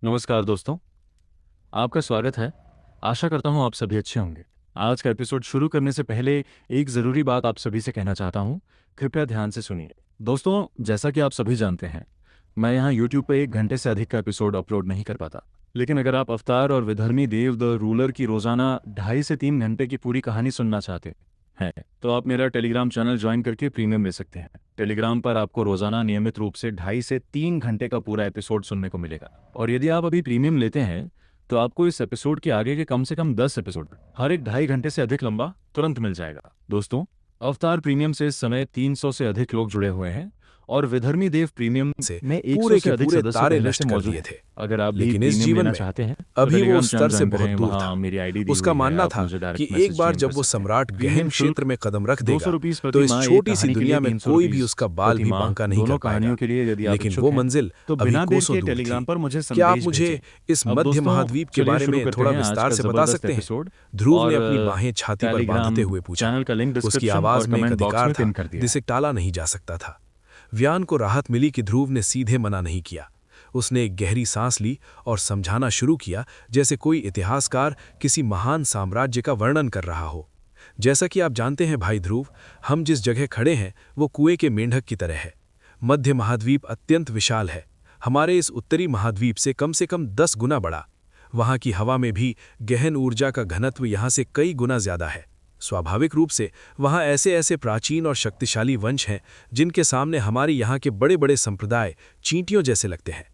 नमस्कार दोस्तों, आपका स्वागत है। आशा करता हूँ आप सभी अच्छे होंगे। आज का एपिसोड शुरू करने से पहले एक ज़रूरी बात आप सभी से कहना चाहता हूँ। कृपया ध्यान से सुनिए। दोस्तों, जैसा कि आप सभी जानते हैं, मैं यहाँ YouTube पे 1 घंटे से अधिक का एपिसोड अपलोड नहीं कर पाता। लेकिन अगर आप अवतार और विधर्मी देव द रूलर की रोज़ाना 2.5 से 3 घंटे की पूरी कहानी सुनना चाहते हैं, तो आप मेरा टेलीग्राम चैनल ज्वाइन करके प्रीमियम ले सकते हैं। टेलीग्राम पर आपको रोज़ाना नियमित रूप से 2.5 से 3 घंटे का पूरा एपिसोड सुनने को मिलेगा। और यदि आप अभी प्रीमियम लेते हैं तो आपको इस एपिसोड के आगे के कम से कम 10 एपिसोड हर एक 2.5 घंटे से अधिक लंबा तुरंत मिल जाएगा। दोस्तों, अवतार प्रीमियम से इस समय 300 से अधिक लोग जुड़े हुए हैं और विधर्मी देव प्रीमियम से में 100 पूरे से के अधिक पूरे सदस्य तारे पहले से नष्ट कर मौजूद दिए हैं। थे। अगर आप भी लेकिन इस प्रीमियम जीवन लेना में चाहते हैं तो अभी वो टेलीग्राम उस चैनल स्तर से ज्वाइन बहुत करें। दूर वहाँ था। मेरी आईडी दी उसका हुई है, मानना आप था मुझे डायरेक्ट कि एक मैसेज बार डीएम जब कर वो सकते हैं। सम्राट प्रीमियम गहन शुल्क क्षेत्र में कदम रख 200 देगा रुपीज़ तो प्रति इस माह एक छोटी सी कहानी के लिए दुनिया में 300 कोई भी रुपीज़ उसका बाल प्रति भी माह बांका नहीं कर दोनों पाएगा। कहानियों के लिए। यदि आप लेकिन इच्छुक वो हैं मंजिल तो अभी बिना देर कोसों के दूर थी। टेलीग्राम पर मुझे क्या आप संदेश मुझे भेजें। इस अब मध्य दोस्तों, महाद्वीप के चलिए बारे शुरू में करते थोड़ा हैं आज विस्तार का से बता ज़बरदस्त सकते हैं? एपिसोड। ध्रुव और ने अपनी बाहें छाती पर बांधते टेलीग्राम हुए पूछा। चैनल का लिंक उसकी डिस्क्रिप्शन और आवाज में एक कमेंट बॉक्स अधिकार में था पिन कर दिया है। जिसे टाला नहीं जा सकता था। व्यान को राहत मिली कि ध्रुव ने सीधे मना नहीं किया। उसने एक गहरी सांस ली और समझाना शुरू किया, जैसे कोई इतिहासकार किसी महान साम्राज्य का वर्णन कर रहा हो। जैसा कि आप जानते हैं भाई ध्रुव, हम जिस जगह खड़े हैं वो कुएं के मेंढक की तरह है। मध्य महाद्वीप अत्यंत विशाल है, हमारे इस उत्तरी महाद्वीप से कम 10 गुना बड़ा। वहाँ की हवा में भी गहन ऊर्जा का घनत्व यहाँ से कई गुना ज्यादा है। स्वाभाविक रूप से वहाँ ऐसे ऐसे प्राचीन और शक्तिशाली वंश हैं जिनके सामने हमारे यहाँ के बड़े बड़े संप्रदाय चींटियों जैसे लगते हैं।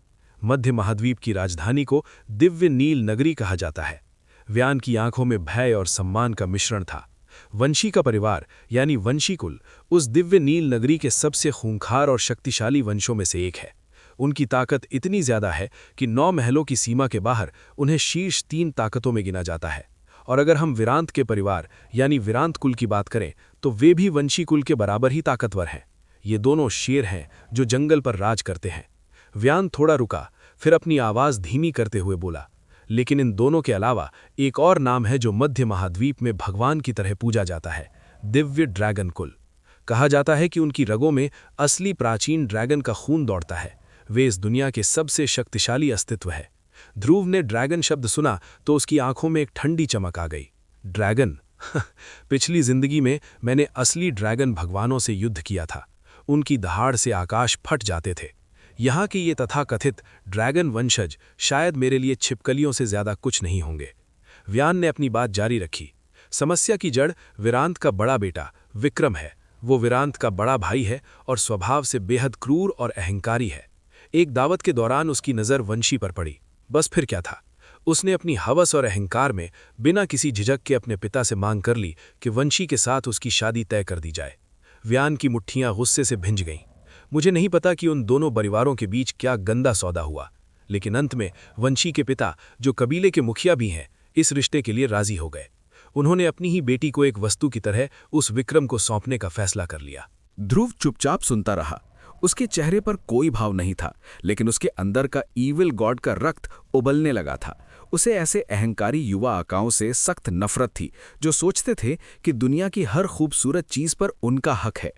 मध्य महाद्वीप की राजधानी को दिव्य नील नगरी कहा जाता है। व्यान की आंखों में भय और सम्मान का मिश्रण था। वंशी का परिवार यानी वंशीकुल उस दिव्य नील नगरी के सबसे खूंखार और शक्तिशाली वंशों में से एक है। उनकी ताकत इतनी ज्यादा है कि 9 महलों की सीमा के बाहर उन्हें शीर्ष 3 ताकतों में गिना जाता है। और अगर हम विरांत के परिवार यानी विरांत कुल की बात करें तो वे भी वंशी कुल के बराबर ही ताकतवर हैं। ये दोनों शेर हैं जो जंगल पर राज करते हैं। व्यान थोड़ा रुका, फिर अपनी आवाज धीमी करते हुए बोला, लेकिन इन दोनों के अलावा एक और नाम है जो मध्य महाद्वीप में भगवान की तरह पूजा जाता है, दिव्य ड्रैगन कुल। कहा जाता है कि उनकी रगों में असली प्राचीन ड्रैगन का खून दौड़ता है। वे इस दुनिया के सबसे शक्तिशाली अस्तित्व है। ध्रुव ने ड्रैगन शब्द सुना तो उसकी आंखों में एक ठंडी चमक आ गई। ड्रैगन? पिछली जिंदगी में मैंने असली ड्रैगन भगवानों से युद्ध किया था। उनकी दहाड़ से आकाश फट जाते थे। यहाँ के ये तथाकथित ड्रैगन वंशज शायद मेरे लिए छिपकलियों से ज्यादा कुछ नहीं होंगे। व्यान ने अपनी बात जारी रखी। समस्या की जड़ विरांत का बड़ा बेटा विक्रम है। वो विरांत का बड़ा भाई है और स्वभाव से बेहद क्रूर और अहंकारी है। एक दावत के दौरान उसकी नज़र वंशी पर पड़ी। बस फिर क्या था, उसने अपनी हवस और अहंकार में बिना किसी झिझक के अपने पिता से मांग कर ली कि वंशी के साथ उसकी शादी तय कर दी जाए। व्यान की मुट्ठियां गुस्से से भिंज गईं। मुझे नहीं पता कि उन दोनों परिवारों के बीच क्या गंदा सौदा हुआ, लेकिन अंत में वंशी के पिता, जो कबीले के मुखिया भी हैं, इस रिश्ते के लिए राजी हो गए। उन्होंने अपनी ही बेटी को एक वस्तु की तरह उस विक्रम को सौंपने का फैसला कर लिया। ध्रुव चुपचाप सुनता रहा। उसके चेहरे पर कोई भाव नहीं था, लेकिन उसके अंदर का ईविल गॉड का रक्त उबलने लगा था। उसे ऐसे अहंकारी युवा आकाओं से सख्त नफरत थी जो सोचते थे कि दुनिया की हर खूबसूरत चीज पर उनका हक है।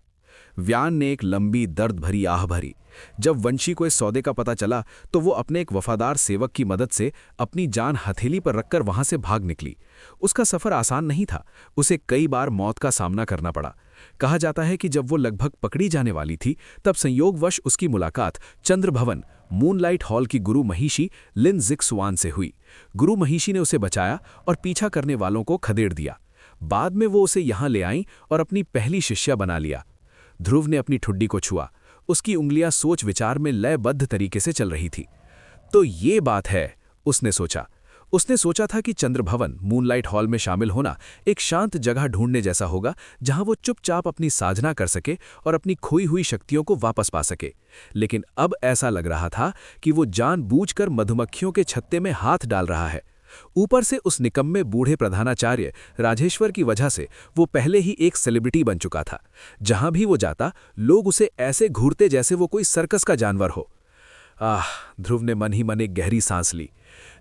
व्यान ने एक लंबी दर्द भरी आह भरी। जब वंशी को इस सौदे का पता चला तो वो अपने एक वफादार सेवक की मदद से अपनी जान हथेली पर रखकर वहां से भाग निकली। उसका सफर आसान नहीं था, उसे कई बार मौत का सामना करना पड़ा। कहा जाता है कि जब वो लगभग पकड़ी जाने वाली थी तब संयोगवश उसकी मुलाकात चंद्रभवन मूनलाइट हॉल की गुरु महिषी लिन जिक्सवान से हुई। गुरु महिषी ने उसे बचाया और पीछा करने वालों को खदेड़ दिया। बाद में वो उसे यहां ले आई और अपनी पहली शिष्या बना लिया। ध्रुव ने अपनी ठुड्डी को छुआ। उसकी उंगलियां सोच विचार में लयबद्ध तरीके से चल रही थी। तो ये बात है, उसने सोचा। उसने सोचा था कि चंद्रभवन मूनलाइट हॉल में शामिल होना एक शांत जगह ढूंढने जैसा होगा जहां वो चुपचाप अपनी साधना कर सके और अपनी खोई हुई शक्तियों को वापस पा सके। लेकिन अब ऐसा लग रहा था कि वो जानबूझकर मधुमक्खियों के छत्ते में हाथ डाल रहा है। ऊपर से उस निकम्मे बूढ़े प्रधानाचार्य राजेश्वर की वजह से वो पहले ही एक सेलिब्रिटी बन चुका था। जहां भी वो जाता लोग उसे ऐसे घूरते जैसे वो कोई सर्कस का जानवर हो। ध्रुव ने मन ही मन एक गहरी सांस ली।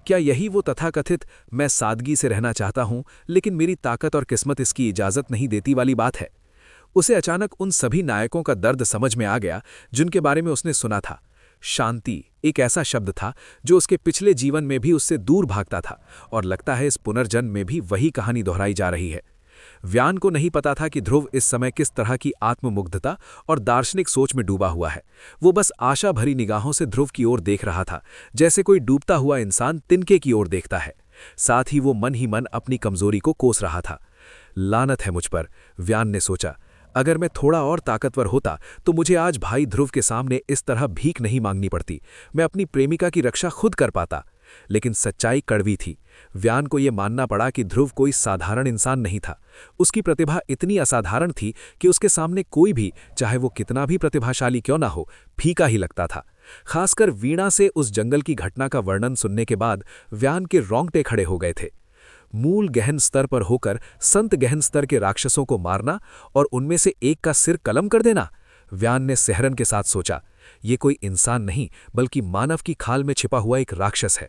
क्या यही वो तथाकथित मैं सादगी से रहना चाहता हूं लेकिन मेरी ताकत और किस्मत इसकी इजाजत नहीं देती वाली बात है? उसे अचानक उन सभी नायकों का दर्द समझ में आ गया जिनके बारे में उसने सुना था। शांति एक ऐसा शब्द था जो उसके पिछले जीवन में भी उससे दूर भागता था, और लगता है इस पुनर्जन्म में भी वही कहानी दोहराई जा रही है। व्यान को नहीं पता था कि ध्रुव इस समय किस तरह की आत्ममुग्धता और दार्शनिक सोच में डूबा हुआ है। वो बस आशा भरी निगाहों से ध्रुव की ओर देख रहा था, जैसे कोई डूबता हुआ इंसान तिनके की ओर देखता है। साथ ही वो मन ही मन अपनी कमजोरी को कोस रहा था। लानत है मुझ पर, व्यान ने सोचा। अगर मैं थोड़ा और ताकतवर होता तो मुझे आज भाई ध्रुव के सामने इस तरह भीख नहीं मांगनी पड़ती, मैं अपनी प्रेमिका की रक्षा खुद कर पाता। लेकिन सच्चाई कड़वी थी। व्यान को यह मानना पड़ा कि ध्रुव कोई साधारण इंसान नहीं था। उसकी प्रतिभा इतनी असाधारण थी कि उसके सामने कोई भी, चाहे वो कितना भी प्रतिभाशाली क्यों ना हो, फीका ही लगता था। खासकर वीणा से उस जंगल की घटना का वर्णन सुनने के बाद व्यान के रोंगटे खड़े हो गए थे। मूल गहन स्तर पर होकर संत गहन स्तर के राक्षसों को मारना और उनमें से एक का सिर कलम कर देना। व्यान ने सिहरन के साथ सोचा, ये कोई इंसान नहीं बल्कि मानव की खाल में छिपा हुआ एक राक्षस है।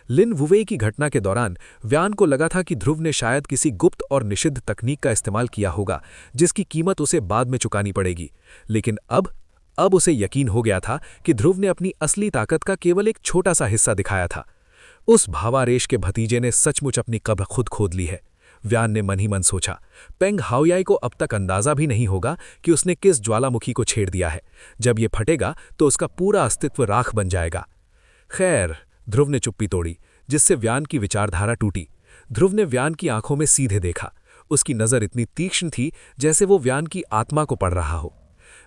लिन वुवेई की घटना के दौरान व्यान को लगा था कि ध्रुव ने शायद किसी गुप्त और निषिद्ध तकनीक का इस्तेमाल किया होगा, जिसकी कीमत उसे बाद में चुकानी पड़ेगी। लेकिन अब उसे यकीन हो गया था कि ध्रुव ने अपनी असली ताकत का केवल एक छोटा सा हिस्सा दिखाया था। उस भावारेश के भतीजे ने सचमुच अपनी कब्र खुद खोद ली है। व्यान ने मन ही मन सोचा। पेंग हाओयाई को अब तक अंदाजा भी नहीं होगा कि उसने किस ज्वालामुखी को छेड़ दिया है। जब ये फटेगा तो उसका पूरा अस्तित्व राख बन जाएगा। खैर, ध्रुव ने चुप्पी तोड़ी, जिससे व्यान की विचारधारा टूटी। ध्रुव ने व्यान की आंखों में सीधे देखा। उसकी नज़र इतनी तीक्ष्ण थी जैसे वो व्यान की आत्मा को पढ़ रहा हो।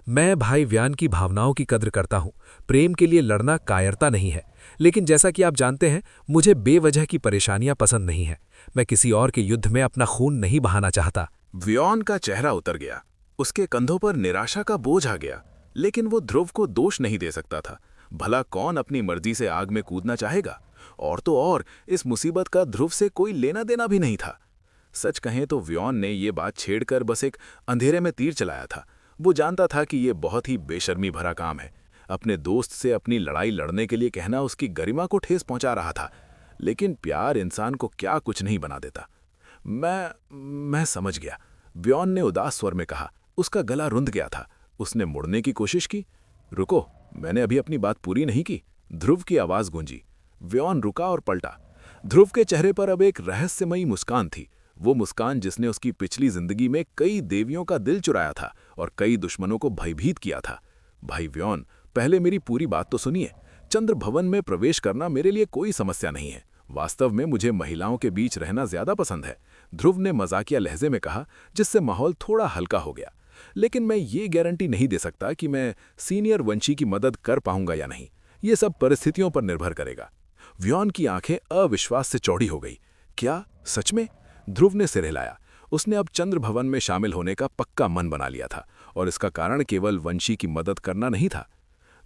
मैं भाई व्यान की भावनाओं की कद्र करता हूं। प्रेम के लिए लड़ना कायरता नहीं है, लेकिन जैसा कि आप जानते हैं, मुझे बेवजह की परेशानियां पसंद नहीं है। मैं किसी और के युद्ध में अपना खून नहीं बहाना चाहता। व्योन का चेहरा उतर गया। उसके कंधों पर निराशा का बोझ आ गया। लेकिन वो ध्रुव को दोष नहीं दे सकता था। भला कौन अपनी मर्जी से आग में कूदना चाहेगा? और तो और इस मुसीबत का ध्रुव से कोई लेना देना भी नहीं था। सच कहें तो व्योन ने ये बात छेड़कर बस एक अंधेरे में तीर चलाया था। वो जानता था कि ये बहुत ही बेशर्मी भरा काम है। अपने दोस्त से अपनी लड़ाई लड़ने के लिए कहना उसकी गरिमा को ठेस पहुंचा रहा था। लेकिन प्यार इंसान को क्या कुछ नहीं बना देता। मैं समझ गया, व्योन ने उदास स्वर में कहा। उसका गला रुंध गया था। उसने मुड़ने की कोशिश की। रुको, मैंने अभी अपनी बात पूरी नहीं की। ध्रुव की आवाज गूंजी। व्योन रुका और पलटा। ध्रुव के चेहरे पर अब एक रहस्यमयी मुस्कान थी। वो मुस्कान जिसने उसकी पिछली जिंदगी में कई देवियों का दिल चुराया था और कई दुश्मनों को भयभीत किया था। भाई व्योन, पहले मेरी पूरी बात तो सुनिए। चंद्र भवन में प्रवेश करना मेरे लिए कोई समस्या नहीं है। वास्तव में मुझे महिलाओं के बीच रहना ज्यादा पसंद है, ध्रुव ने मजाकिया लहजे में कहा, जिससे माहौल थोड़ा हल्का हो गया। लेकिन मैं ये गारंटी नहीं दे सकता कि मैं सीनियर वंशी की मदद कर पाऊंगा या नहीं। ये सब परिस्थितियों पर निर्भर करेगा। व्योन की आंखें अविश्वास से चौड़ी हो गई। क्या सच में? ध्रुव ने सिर हिलाया। उसने अब चंद्र भवन में शामिल होने का पक्का मन बना लिया था, और इसका कारण केवल वंशी की मदद करना नहीं था।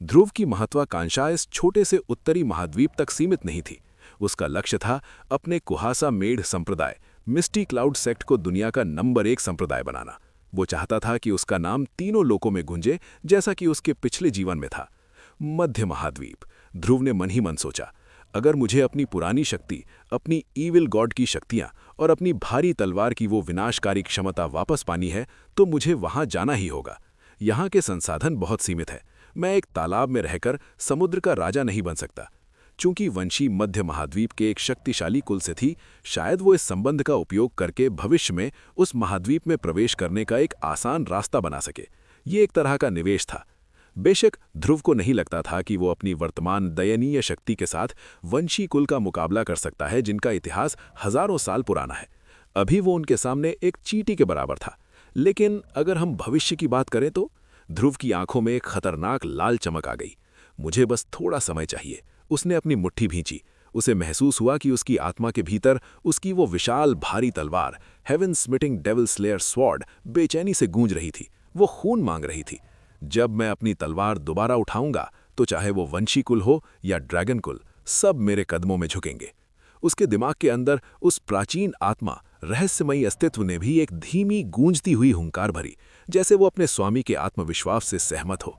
ध्रुव की महत्वाकांक्षा इस छोटे से उत्तरी महाद्वीप तक सीमित नहीं थी। उसका लक्ष्य था अपने कुहासा मेढ़ संप्रदाय, मिस्टी क्लाउड सेक्ट को दुनिया का नंबर 1 संप्रदाय बनाना। वो चाहता था कि उसका नाम तीनों लोकों में गूंजे, जैसा कि उसके पिछले जीवन में था। मध्य महाद्वीप, ध्रुव ने मन ही मन सोचा। अगर मुझे अपनी पुरानी शक्ति, अपनी ईविल गॉड की शक्तियां और अपनी भारी तलवार की वो विनाशकारी क्षमता वापस पानी है, तो मुझे वहां जाना ही होगा। यहाँ के संसाधन बहुत सीमित है। मैं एक तालाब में रहकर समुद्र का राजा नहीं बन सकता। चूंकि वंशी मध्य महाद्वीप के एक शक्तिशाली कुल से थी, शायद वो इस संबंध का उपयोग करके भविष्य में उस महाद्वीप में प्रवेश करने का एक आसान रास्ता बना सके। ये एक तरह का निवेश था। बेशक ध्रुव को नहीं लगता था कि वो अपनी वर्तमान दयनीय शक्ति के साथ वंशी कुल का मुकाबला कर सकता है, जिनका इतिहास हजारों साल पुराना है। अभी वो उनके सामने एक चींटी के बराबर था। लेकिन अगर हम भविष्य की बात करें तो ध्रुव की आंखों में एक खतरनाक लाल चमक आ गई। मुझे बस थोड़ा समय चाहिए। उसने अपनी मुट्ठी भींची। उसे महसूस हुआ कि उसकी आत्मा के भीतर उसकी वो विशाल भारी तलवार, हेवन स्मिटिंग डेविल स्लेयर स्वॉर्ड, बेचैनी से गूंज रही थी। वो खून मांग रही थी। जब मैं अपनी तलवार दोबारा उठाऊंगा तो चाहे वो वंशी कुल हो या ड्रैगन कुल, सब मेरे कदमों में झुकेंगे। उसके दिमाग के अंदर उस प्राचीन आत्मा, रहस्यमयी अस्तित्व ने भी एक धीमी गूंजती हुई हुंकार भरी, जैसे वो अपने स्वामी के आत्मविश्वास से सहमत हो।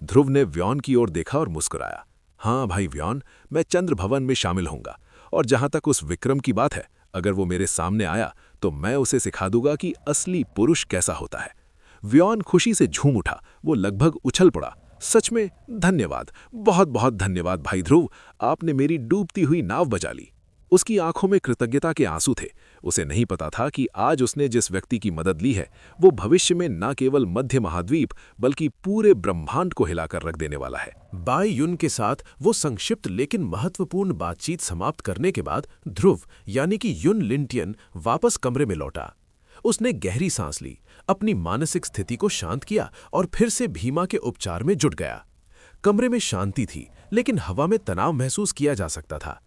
ध्रुव ने व्योन की ओर देखा और मुस्कुराया। हाँ भाई व्योन, मैं चंद्र भवन में शामिल होऊंगा। और जहां तक उस विक्रम की बात है, अगर वो मेरे सामने आया तो मैं उसे सिखा दूंगा कि असली पुरुष कैसा होता है। व्योन खुशी से झूम उठा। वो लगभग उछल पड़ा। सच में धन्यवाद, बहुत बहुत धन्यवाद भाई ध्रुव, आपने मेरी डूबती हुई नाव बचा ली। उसकी आंखों में कृतज्ञता के आंसू थे। उसे नहीं पता था कि आज उसने जिस व्यक्ति की मदद ली है वो भविष्य में न केवल मध्य महाद्वीप बल्कि पूरे ब्रह्मांड को हिलाकर रख देने वाला है। बाई युन के साथ वो संक्षिप्त लेकिन महत्वपूर्ण बातचीत समाप्त करने के बाद ध्रुव यानी कि युन लिंटियन वापस कमरे में लौटा। उसने गहरी सांस ली, अपनी मानसिक स्थिति को शांत किया और फिर से भीमा के उपचार में जुट गया। कमरे में शांति थी, लेकिन हवा में तनाव महसूस किया जा सकता था।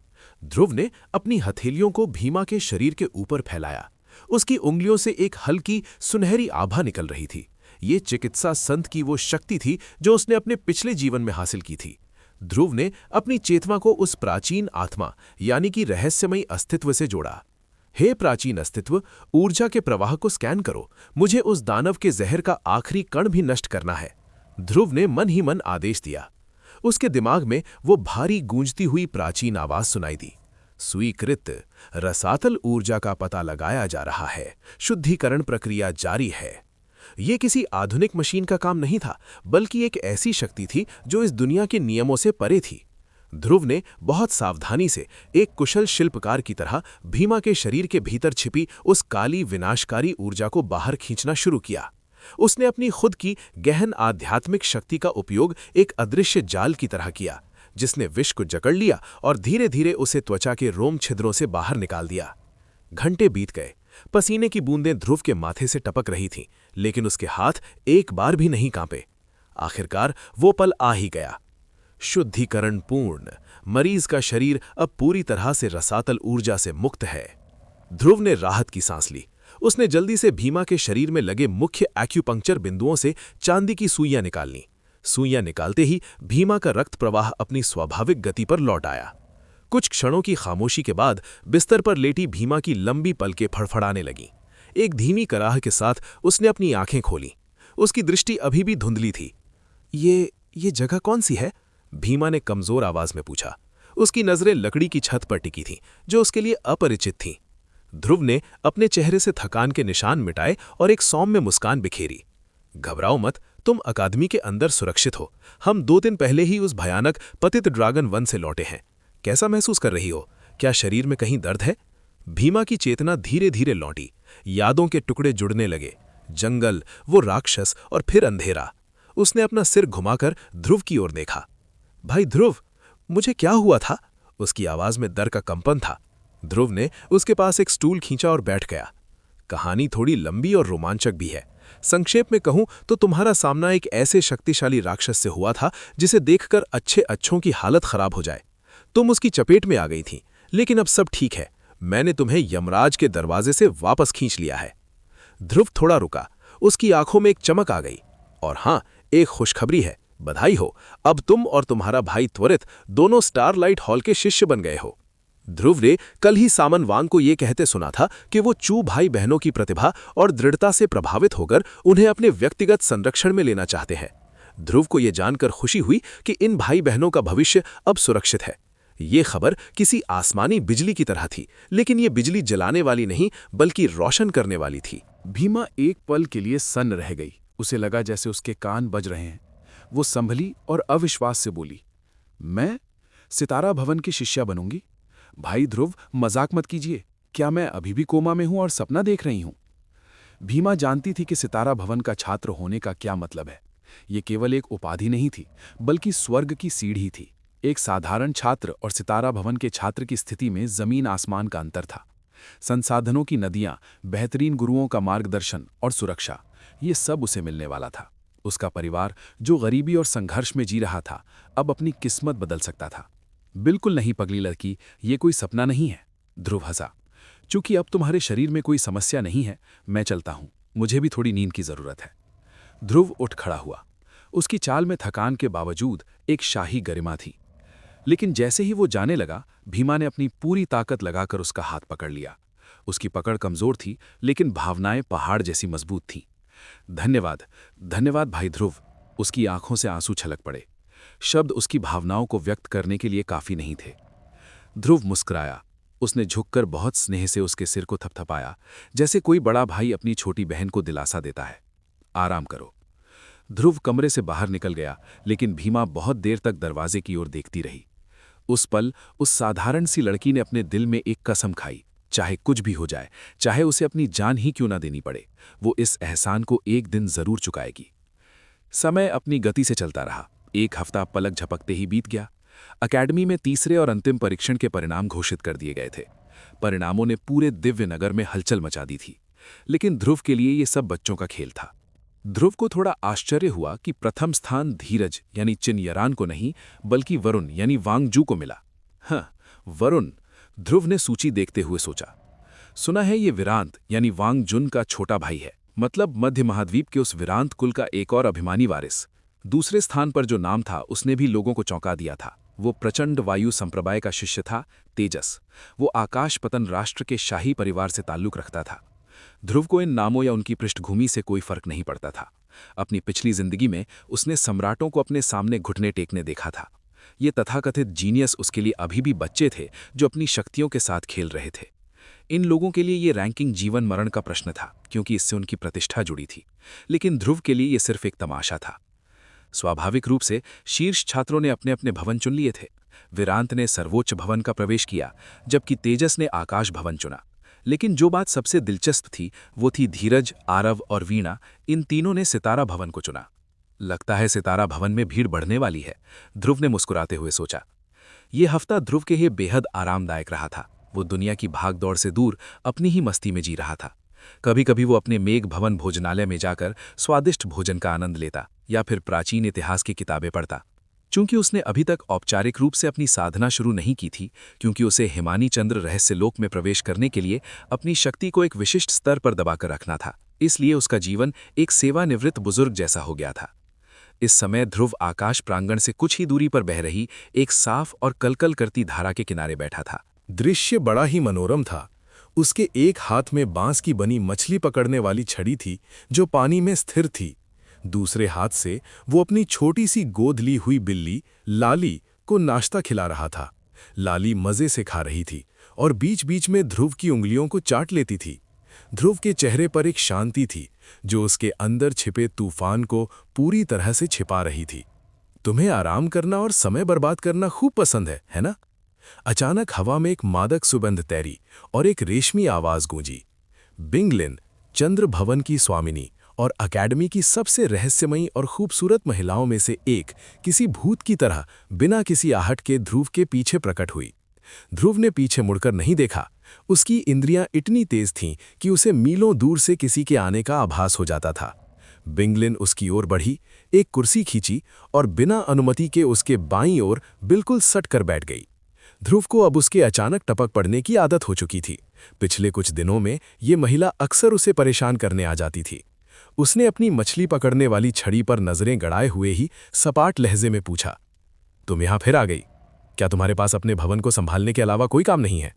ध्रुव ने अपनी हथेलियों को भीमा के शरीर के ऊपर फैलाया। उसकी उंगलियों से एक हल्की सुनहरी आभा निकल रही थी। ये चिकित्सा संत की वो शक्ति थी जो उसने अपने पिछले जीवन में हासिल की थी। ध्रुव ने अपनी चेतना को उस प्राचीन आत्मा यानी कि रहस्यमयी अस्तित्व से जोड़ा। हे प्राचीन अस्तित्व, ऊर्जा के प्रवाह को स्कैन करो, मुझे उस दानव के जहर का आखिरी कण भी नष्ट करना है। ध्रुव ने मन ही मन आदेश दिया। उसके दिमाग में वो भारी गूंजती हुई प्राचीन आवाज सुनाई दी। स्वीकृत, रसातल ऊर्जा का पता लगाया जा रहा है, शुद्धिकरण प्रक्रिया जारी है। ये किसी आधुनिक मशीन का काम नहीं था, बल्कि एक ऐसी शक्ति थी जो इस दुनिया के नियमों से परे थी। ध्रुव ने बहुत सावधानी से एक कुशल शिल्पकार की तरह भीमा के शरीर के भीतर छिपी उस काली विनाशकारी ऊर्जा को बाहर खींचना शुरू किया। उसने अपनी खुद की गहन आध्यात्मिक शक्ति का उपयोग एक अदृश्य जाल की तरह किया, जिसने विष को जकड़ लिया और धीरे धीरे उसे त्वचा के रोम छिद्रों से बाहर निकाल दिया। घंटे बीत गए, पसीने की बूंदें ध्रुव के माथे से टपक रही थीं, लेकिन उसके हाथ एक बार भी नहीं कांपे। आखिरकार वो पल आ ही गया। शुद्धिकरण पूर्ण, मरीज का शरीर अब पूरी तरह से रसातल ऊर्जा से मुक्त है। ध्रुव ने राहत की सांस ली। उसने जल्दी से भीमा के शरीर में लगे मुख्य एक्यूपंक्चर बिंदुओं से चांदी की सुइयां निकालनी। सुइयां निकालते ही भीमा का रक्त प्रवाह अपनी स्वाभाविक गति पर लौट आया। कुछ क्षणों की खामोशी के बाद बिस्तर पर लेटी भीमा की लंबी पलकें फड़फड़ाने लगीं। एक धीमी कराह के साथ उसने अपनी आंखें खोली। उसकी दृष्टि अभी भी धुंधली थी। ये जगह कौन सी है? भीमा ने कमजोर आवाज में पूछा। उसकी नजरें लकड़ी की छत पर टिकी थीं, जो उसके लिए अपरिचित थीं। ध्रुव ने अपने चेहरे से थकान के निशान मिटाए और एक सौम्य मुस्कान बिखेरी। घबराओ मत, तुम अकादमी के अंदर सुरक्षित हो। हम 2 दिन पहले ही उस भयानक पतित ड्रैगन वन से लौटे हैं। कैसा महसूस कर रही हो? क्या शरीर में कहीं दर्द है? भीमा की चेतना धीरे धीरे लौटी। यादों के टुकड़े जुड़ने लगे। जंगल, वो राक्षस और फिर अंधेरा। उसने अपना सिर घुमाकर ध्रुव की ओर देखा। भाई ध्रुव, मुझे क्या हुआ था? उसकी आवाज में डर का कंपन था। ध्रुव ने उसके पास एक स्टूल खींचा और बैठ गया। कहानी थोड़ी लंबी और रोमांचक भी है। संक्षेप में कहूं तो तुम्हारा सामना एक ऐसे शक्तिशाली राक्षस से हुआ था जिसे देखकर अच्छों की हालत खराब हो जाए। तुम उसकी चपेट में आ गई थी, लेकिन अब सब ठीक है। मैंने तुम्हें यमराज के दरवाजे से वापस खींच लिया है। ध्रुव थोड़ा रुका। उसकी आंखों में एक चमक आ गई। और हां, एक खुशखबरी है, बधाई हो, अब तुम और तुम्हारा भाई त्वरित दोनों स्टारलाइट हॉल के शिष्य बन गए हो। ध्रुव ने कल ही सामन वांग को यह कहते सुना था कि वो चू भाई बहनों की प्रतिभा और दृढ़ता से प्रभावित होकर उन्हें अपने व्यक्तिगत संरक्षण में लेना चाहते हैं। ध्रुव को यह जानकर खुशी हुई कि इन भाई बहनों का भविष्य अब सुरक्षित है। ये खबर किसी आसमानी बिजली की तरह थी, लेकिन ये बिजली जलाने वाली नहीं बल्कि रोशन करने वाली थी। भीमा एक पल के लिए सन्न रह गई। उसे लगा जैसे उसके कान बज रहे हैं। वो संभली और अविश्वास से बोली, मैं सितारा भवन की शिष्या बनूंगी? भाई ध्रुव, मजाक मत कीजिए। क्या मैं अभी भी कोमा में हूं और सपना देख रही हूं? भीमा जानती थी कि सितारा भवन का छात्र होने का क्या मतलब है। ये केवल एक उपाधि नहीं थी, बल्कि स्वर्ग की सीढ़ी थी। एक साधारण छात्र और सितारा भवन के छात्र की स्थिति में जमीन आसमान का अंतर था। संसाधनों की नदियां, बेहतरीन गुरुओं का मार्गदर्शन और सुरक्षा, ये सब उसे मिलने वाला था। उसका परिवार, जो गरीबी और संघर्ष में जी रहा था, अब अपनी किस्मत बदल सकता था। बिल्कुल नहीं पगली लड़की, ये कोई सपना नहीं है। ध्रुव हंसा। चूंकि अब तुम्हारे शरीर में कोई समस्या नहीं है, मैं चलता हूं। मुझे भी थोड़ी नींद की जरूरत है। ध्रुव उठ खड़ा हुआ। उसकी चाल में थकान के बावजूद एक शाही गरिमा थी। लेकिन जैसे ही वो जाने लगा, भीमा ने अपनी पूरी ताकत लगाकर उसका हाथ पकड़ लिया। उसकी पकड़ कमजोर थी, लेकिन भावनाएं पहाड़ जैसी मजबूत थीं। धन्यवाद, धन्यवाद भाई ध्रुव। उसकी आंखों से आंसू छलक पड़े। शब्द उसकी भावनाओं को व्यक्त करने के लिए काफी नहीं थे। ध्रुव मुस्कुराया। उसने झुककर बहुत स्नेह से उसके सिर को थपथपाया, जैसे कोई बड़ा भाई अपनी छोटी बहन को दिलासा देता है। आराम करो। ध्रुव कमरे से बाहर निकल गया, लेकिन भीमा बहुत देर तक दरवाजे की ओर देखती रही। उस पल उस साधारण सी लड़की ने अपने दिल में एक कसम खाई, चाहे कुछ भी हो जाए, चाहे उसे अपनी जान ही क्यों ना देनी पड़े, वो इस एहसान को एक दिन जरूर चुकाएगी। समय अपनी गति से चलता रहा। एक हफ्ता पलक झपकते ही बीत गया। अकेडमी में तीसरे और अंतिम परीक्षण के परिणाम घोषित कर दिए गए थे। परिणामों ने पूरे दिव्य नगर में हलचल मचा दी थी, लेकिन ध्रुव के लिए ये सब बच्चों का खेल था। ध्रुव को थोड़ा आश्चर्य हुआ कि प्रथम स्थान धीरज यानी चिनयरान को नहीं, बल्कि वरुण यानी वांगजू को मिला। हाँ, वरुण, ध्रुव ने सूची देखते हुए सोचा। सुना है ये विरांत यानी वांगजुन का छोटा भाई है, मतलब मध्य महाद्वीप के उस विरांत कुल का एक और अभिमानी वारिस। दूसरे स्थान पर जो नाम था उसने भी लोगों को चौंका दिया था। वो प्रचंड वायु संप्रदाय का शिष्य था, तेजस। वो आकाश पतन राष्ट्र के शाही परिवार से ताल्लुक रखता था। ध्रुव को इन नामों या उनकी पृष्ठभूमि से कोई फर्क नहीं पड़ता था। अपनी पिछली जिंदगी में उसने सम्राटों को अपने सामने घुटने टेकने देखा था। ये तथाकथित जीनियस उसके लिए अभी भी बच्चे थे जो अपनी शक्तियों के साथ खेल रहे थे। इन लोगों के लिए ये रैंकिंग जीवन मरण का प्रश्न था, क्योंकि इससे उनकी प्रतिष्ठा जुड़ी थी। लेकिन ध्रुव के लिए ये सिर्फ एक तमाशा था। स्वाभाविक रूप से शीर्ष छात्रों ने अपने अपने भवन चुन लिए थे। विरांत ने सर्वोच्च भवन का प्रवेश किया, जबकि तेजस ने आकाश भवन चुना। लेकिन जो बात सबसे दिलचस्प थी वो थी धीरज, आरव और वीणा, इन तीनों ने सितारा भवन को चुना। लगता है सितारा भवन में भीड़ बढ़ने वाली है, ध्रुव ने मुस्कुराते हुए सोचा। ये हफ्ता ध्रुव के लिए बेहद आरामदायक रहा था। वो दुनिया की भागदौड़ से दूर अपनी ही मस्ती में जी रहा था। कभी कभी वो अपने मेघ भवन भोजनालय में जाकर स्वादिष्ट भोजन का आनंद लेता या फिर प्राचीन इतिहास की किताबें पढ़ता। चूंकि उसने अभी तक औपचारिक रूप से अपनी साधना शुरू नहीं की थी, क्योंकि उसे हिमानी चंद्र रहस्य लोक में प्रवेश करने के लिए अपनी शक्ति को एक विशिष्ट स्तर पर दबाकर रखना था, इसलिए उसका जीवन एक सेवानिवृत्त बुजुर्ग जैसा हो गया था। इस समय ध्रुव आकाश प्रांगण से कुछ ही दूरी पर बह रही एक साफ और कलकल करती धारा के किनारे बैठा था। दृश्य बड़ा ही मनोरम था। उसके एक हाथ में बांस की बनी मछली पकड़ने वाली छड़ी थी जो पानी में स्थिर थी। दूसरे हाथ से वो अपनी छोटी सी गोद ली हुई बिल्ली लाली को नाश्ता खिला रहा था। लाली मजे से खा रही थी और बीच बीच में ध्रुव की उंगलियों को चाट लेती थी। ध्रुव के चेहरे पर एक शांति थी जो उसके अंदर छिपे तूफान को पूरी तरह से छिपा रही थी। तुम्हें आराम करना और समय बर्बाद करना खूब पसंद है ना? अचानक हवा में एक मादक सुगंध तैरी और एक रेशमी आवाज गूंजी। बिंगलिन, चंद्र भवन की स्वामिनी और अकेडमी की सबसे रहस्यमयी और खूबसूरत महिलाओं में से एक, किसी भूत की तरह बिना किसी आहट के ध्रुव के पीछे प्रकट हुई। ध्रुव ने पीछे मुड़कर नहीं देखा। उसकी इंद्रियां इतनी तेज थीं कि उसे मीलों दूर से किसी के आने का आभास हो जाता था। बिंगलिन उसकी ओर बढ़ी, एक कुर्सी खींची और बिना अनुमति के उसके बाईं ओर बिल्कुल सट कर बैठ गई। ध्रुव को अब उसके अचानक टपक पड़ने की आदत हो चुकी थी। पिछले कुछ दिनों में ये महिला अक्सर उसे परेशान करने आ जाती थी। उसने अपनी मछली पकड़ने वाली छड़ी पर नजरें गड़ाए हुए ही सपाट लहजे में पूछा, तुम यहां फिर आ गई? क्या तुम्हारे पास अपने भवन को संभालने के अलावा कोई काम नहीं है?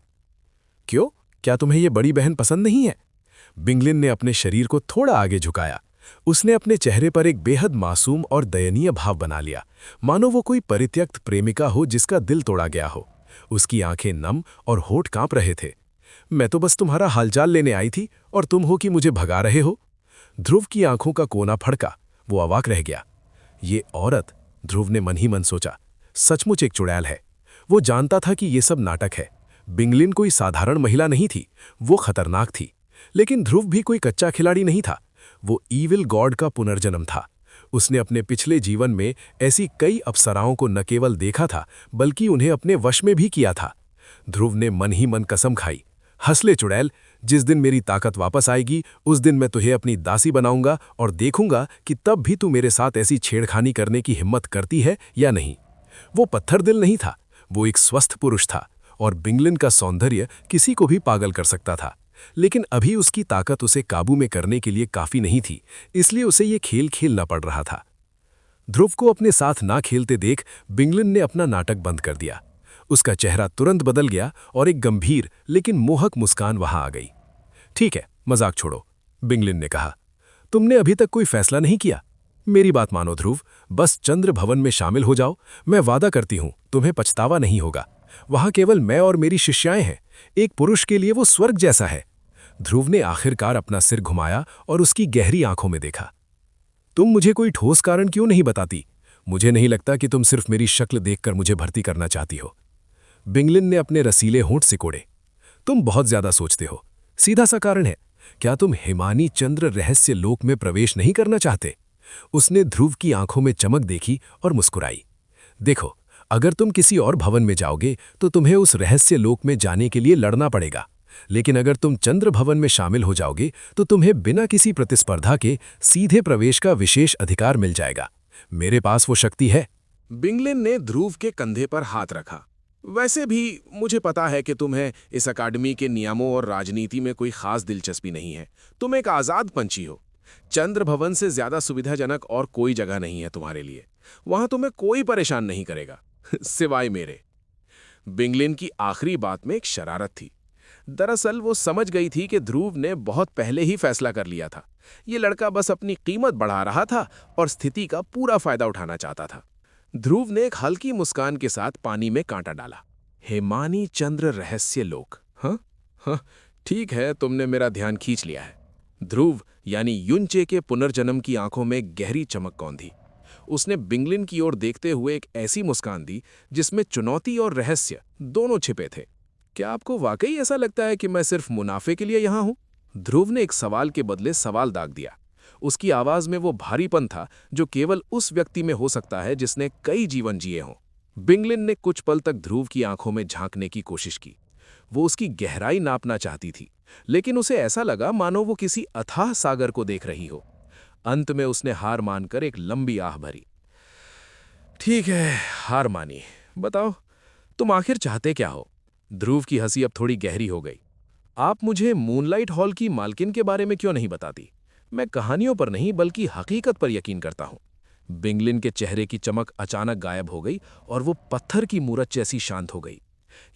क्यों, क्या तुम्हें ये बड़ी बहन पसंद नहीं है? बिंगलिन ने अपने शरीर को थोड़ा आगे झुकाया। उसने अपने चेहरे पर एक बेहद मासूम और दयनीय भाव बना लिया, मानो वो कोई परित्यक्त प्रेमिका हो जिसका दिल तोड़ा गया हो। उसकी आंखें नम और होठ कांप रहे थे। मैं तो बस तुम्हारा हालचाल लेने आई थी और तुम हो कि मुझे भगा रहे हो? ध्रुव की आंखों का कोना फड़का। वो अवाक रह गया। ये औरत, ध्रुव ने मन ही मन सोचा, सचमुच एक चुड़ैल है। वो जानता था कि ये सब नाटक है। बिंगलिन कोई साधारण महिला नहीं थी, वो खतरनाक थी। लेकिन ध्रुव भी कोई कच्चा खिलाड़ी नहीं था। वो ईविल गॉड का पुनर्जन्म था। उसने अपने पिछले जीवन में ऐसी कई अप्सराओं को न केवल देखा था, बल्कि उन्हें अपने वश में भी किया था। ध्रुव ने मन ही मन कसम खाई, हंस ले चुड़ैल, जिस दिन मेरी ताकत वापस आएगी उस दिन मैं तुझे अपनी दासी बनाऊंगा और देखूंगा कि तब भी तू मेरे साथ ऐसी छेड़खानी करने की हिम्मत करती है या नहीं। वो पत्थर दिल नहीं था, वो एक स्वस्थ पुरुष था और बिंगलिन का सौंदर्य किसी को भी पागल कर सकता था। लेकिन अभी उसकी ताकत उसे काबू में करने के लिए काफी नहीं थी, इसलिए उसे ये खेल खेलना पड़ रहा था। ध्रुव को अपने साथ ना खेलते देख बिंगलिन ने अपना नाटक बंद कर दिया। उसका चेहरा तुरंत बदल गया और एक गंभीर लेकिन मोहक मुस्कान वहां आ गई। ठीक है, मजाक छोड़ो, बिंगलिन ने कहा। तुमने अभी तक कोई फैसला नहीं किया। मेरी बात मानो ध्रुव, बस चंद्र भवन में शामिल हो जाओ। मैं वादा करती हूं तुम्हें पछतावा नहीं होगा। वहां केवल मैं और मेरी शिष्याएं हैं। एक पुरुष के लिए वो स्वर्ग जैसा है। ध्रुव ने आखिरकार अपना सिर घुमाया और उसकी गहरी आंखों में देखा। तुम मुझे कोई ठोस कारण क्यों नहीं बताती? मुझे नहीं लगता कि तुम सिर्फ मेरी शक्ल देखकर मुझे भर्ती करना चाहती हो। बिंगलिन ने अपने रसीले होंठ सिकोड़े। तुम बहुत ज्यादा सोचते हो। सीधा सा कारण है। क्या तुम हिमानी चंद्र रहस्य लोक में प्रवेश नहीं करना चाहते? उसने ध्रुव की आंखों में चमक देखी और मुस्कुराई। देखो, अगर तुम किसी और भवन में जाओगे तो तुम्हें उस रहस्य लोक में जाने के लिए लड़ना पड़ेगा, लेकिन अगर तुम चंद्र भवन में शामिल हो जाओगे तो तुम्हें बिना किसी प्रतिस्पर्धा के सीधे प्रवेश का विशेष अधिकार मिल जाएगा। मेरे पास वो शक्ति है। बिंगलिन ने ध्रुव के कंधे पर हाथ रखा। वैसे भी मुझे पता है कि तुम्हें इस अकादमी के नियमों और राजनीति में कोई खास दिलचस्पी नहीं है। तुम एक आज़ाद पंछी हो। चंद्र भवन से ज्यादा सुविधाजनक और कोई जगह नहीं है तुम्हारे लिए। वहां तुम्हें कोई परेशान नहीं करेगा सिवाय मेरे। बिंगलिन की आखिरी बात में एक शरारत थी। दरअसल वो समझ गई थी कि ध्रुव ने बहुत पहले ही फैसला कर लिया था। ये लड़का बस अपनी कीमत बढ़ा रहा था और स्थिति का पूरा फायदा उठाना चाहता था। ध्रुव ने एक हल्की मुस्कान के साथ पानी में कांटा डाला। हिमानी चंद्र रहस्य लोक। हाँ हाँ, ठीक है, तुमने मेरा ध्यान खींच लिया है। ध्रुव यानी युनचे के पुनर्जन्म की आंखों में गहरी चमक कौंधी। उसने बिंगलिन की ओर देखते हुए एक ऐसी मुस्कान दी जिसमें चुनौती और रहस्य दोनों छिपे थे। क्या आपको वाकई ऐसा लगता है कि मैं सिर्फ मुनाफे के लिए यहां हूं? ध्रुव ने एक सवाल के बदले सवाल दाग दिया। उसकी आवाज में वो भारीपन था जो केवल उस व्यक्ति में हो सकता है जिसने कई जीवन जिए हों। बिंगलिन ने कुछ पल तक ध्रुव की आंखों में झांकने की कोशिश की। वो उसकी गहराई नापना चाहती थी, लेकिन उसे ऐसा लगा मानो वो किसी अथाह सागर को देख रही हो। अंत में उसने हार मानकर एक लंबी आह भरी। ठीक है, हार मानी। बताओ, तुम आखिर चाहते क्या हो? ध्रुव की हंसी अब थोड़ी गहरी हो गई। आप मुझे मूनलाइट हॉल की मालकिन के बारे में क्यों नहीं बताती? मैं कहानियों पर नहीं बल्कि हकीकत पर यकीन करता हूं। बिंगलिन के चेहरे की चमक अचानक गायब हो गई और वो पत्थर की मूरत जैसी शांत हो गई।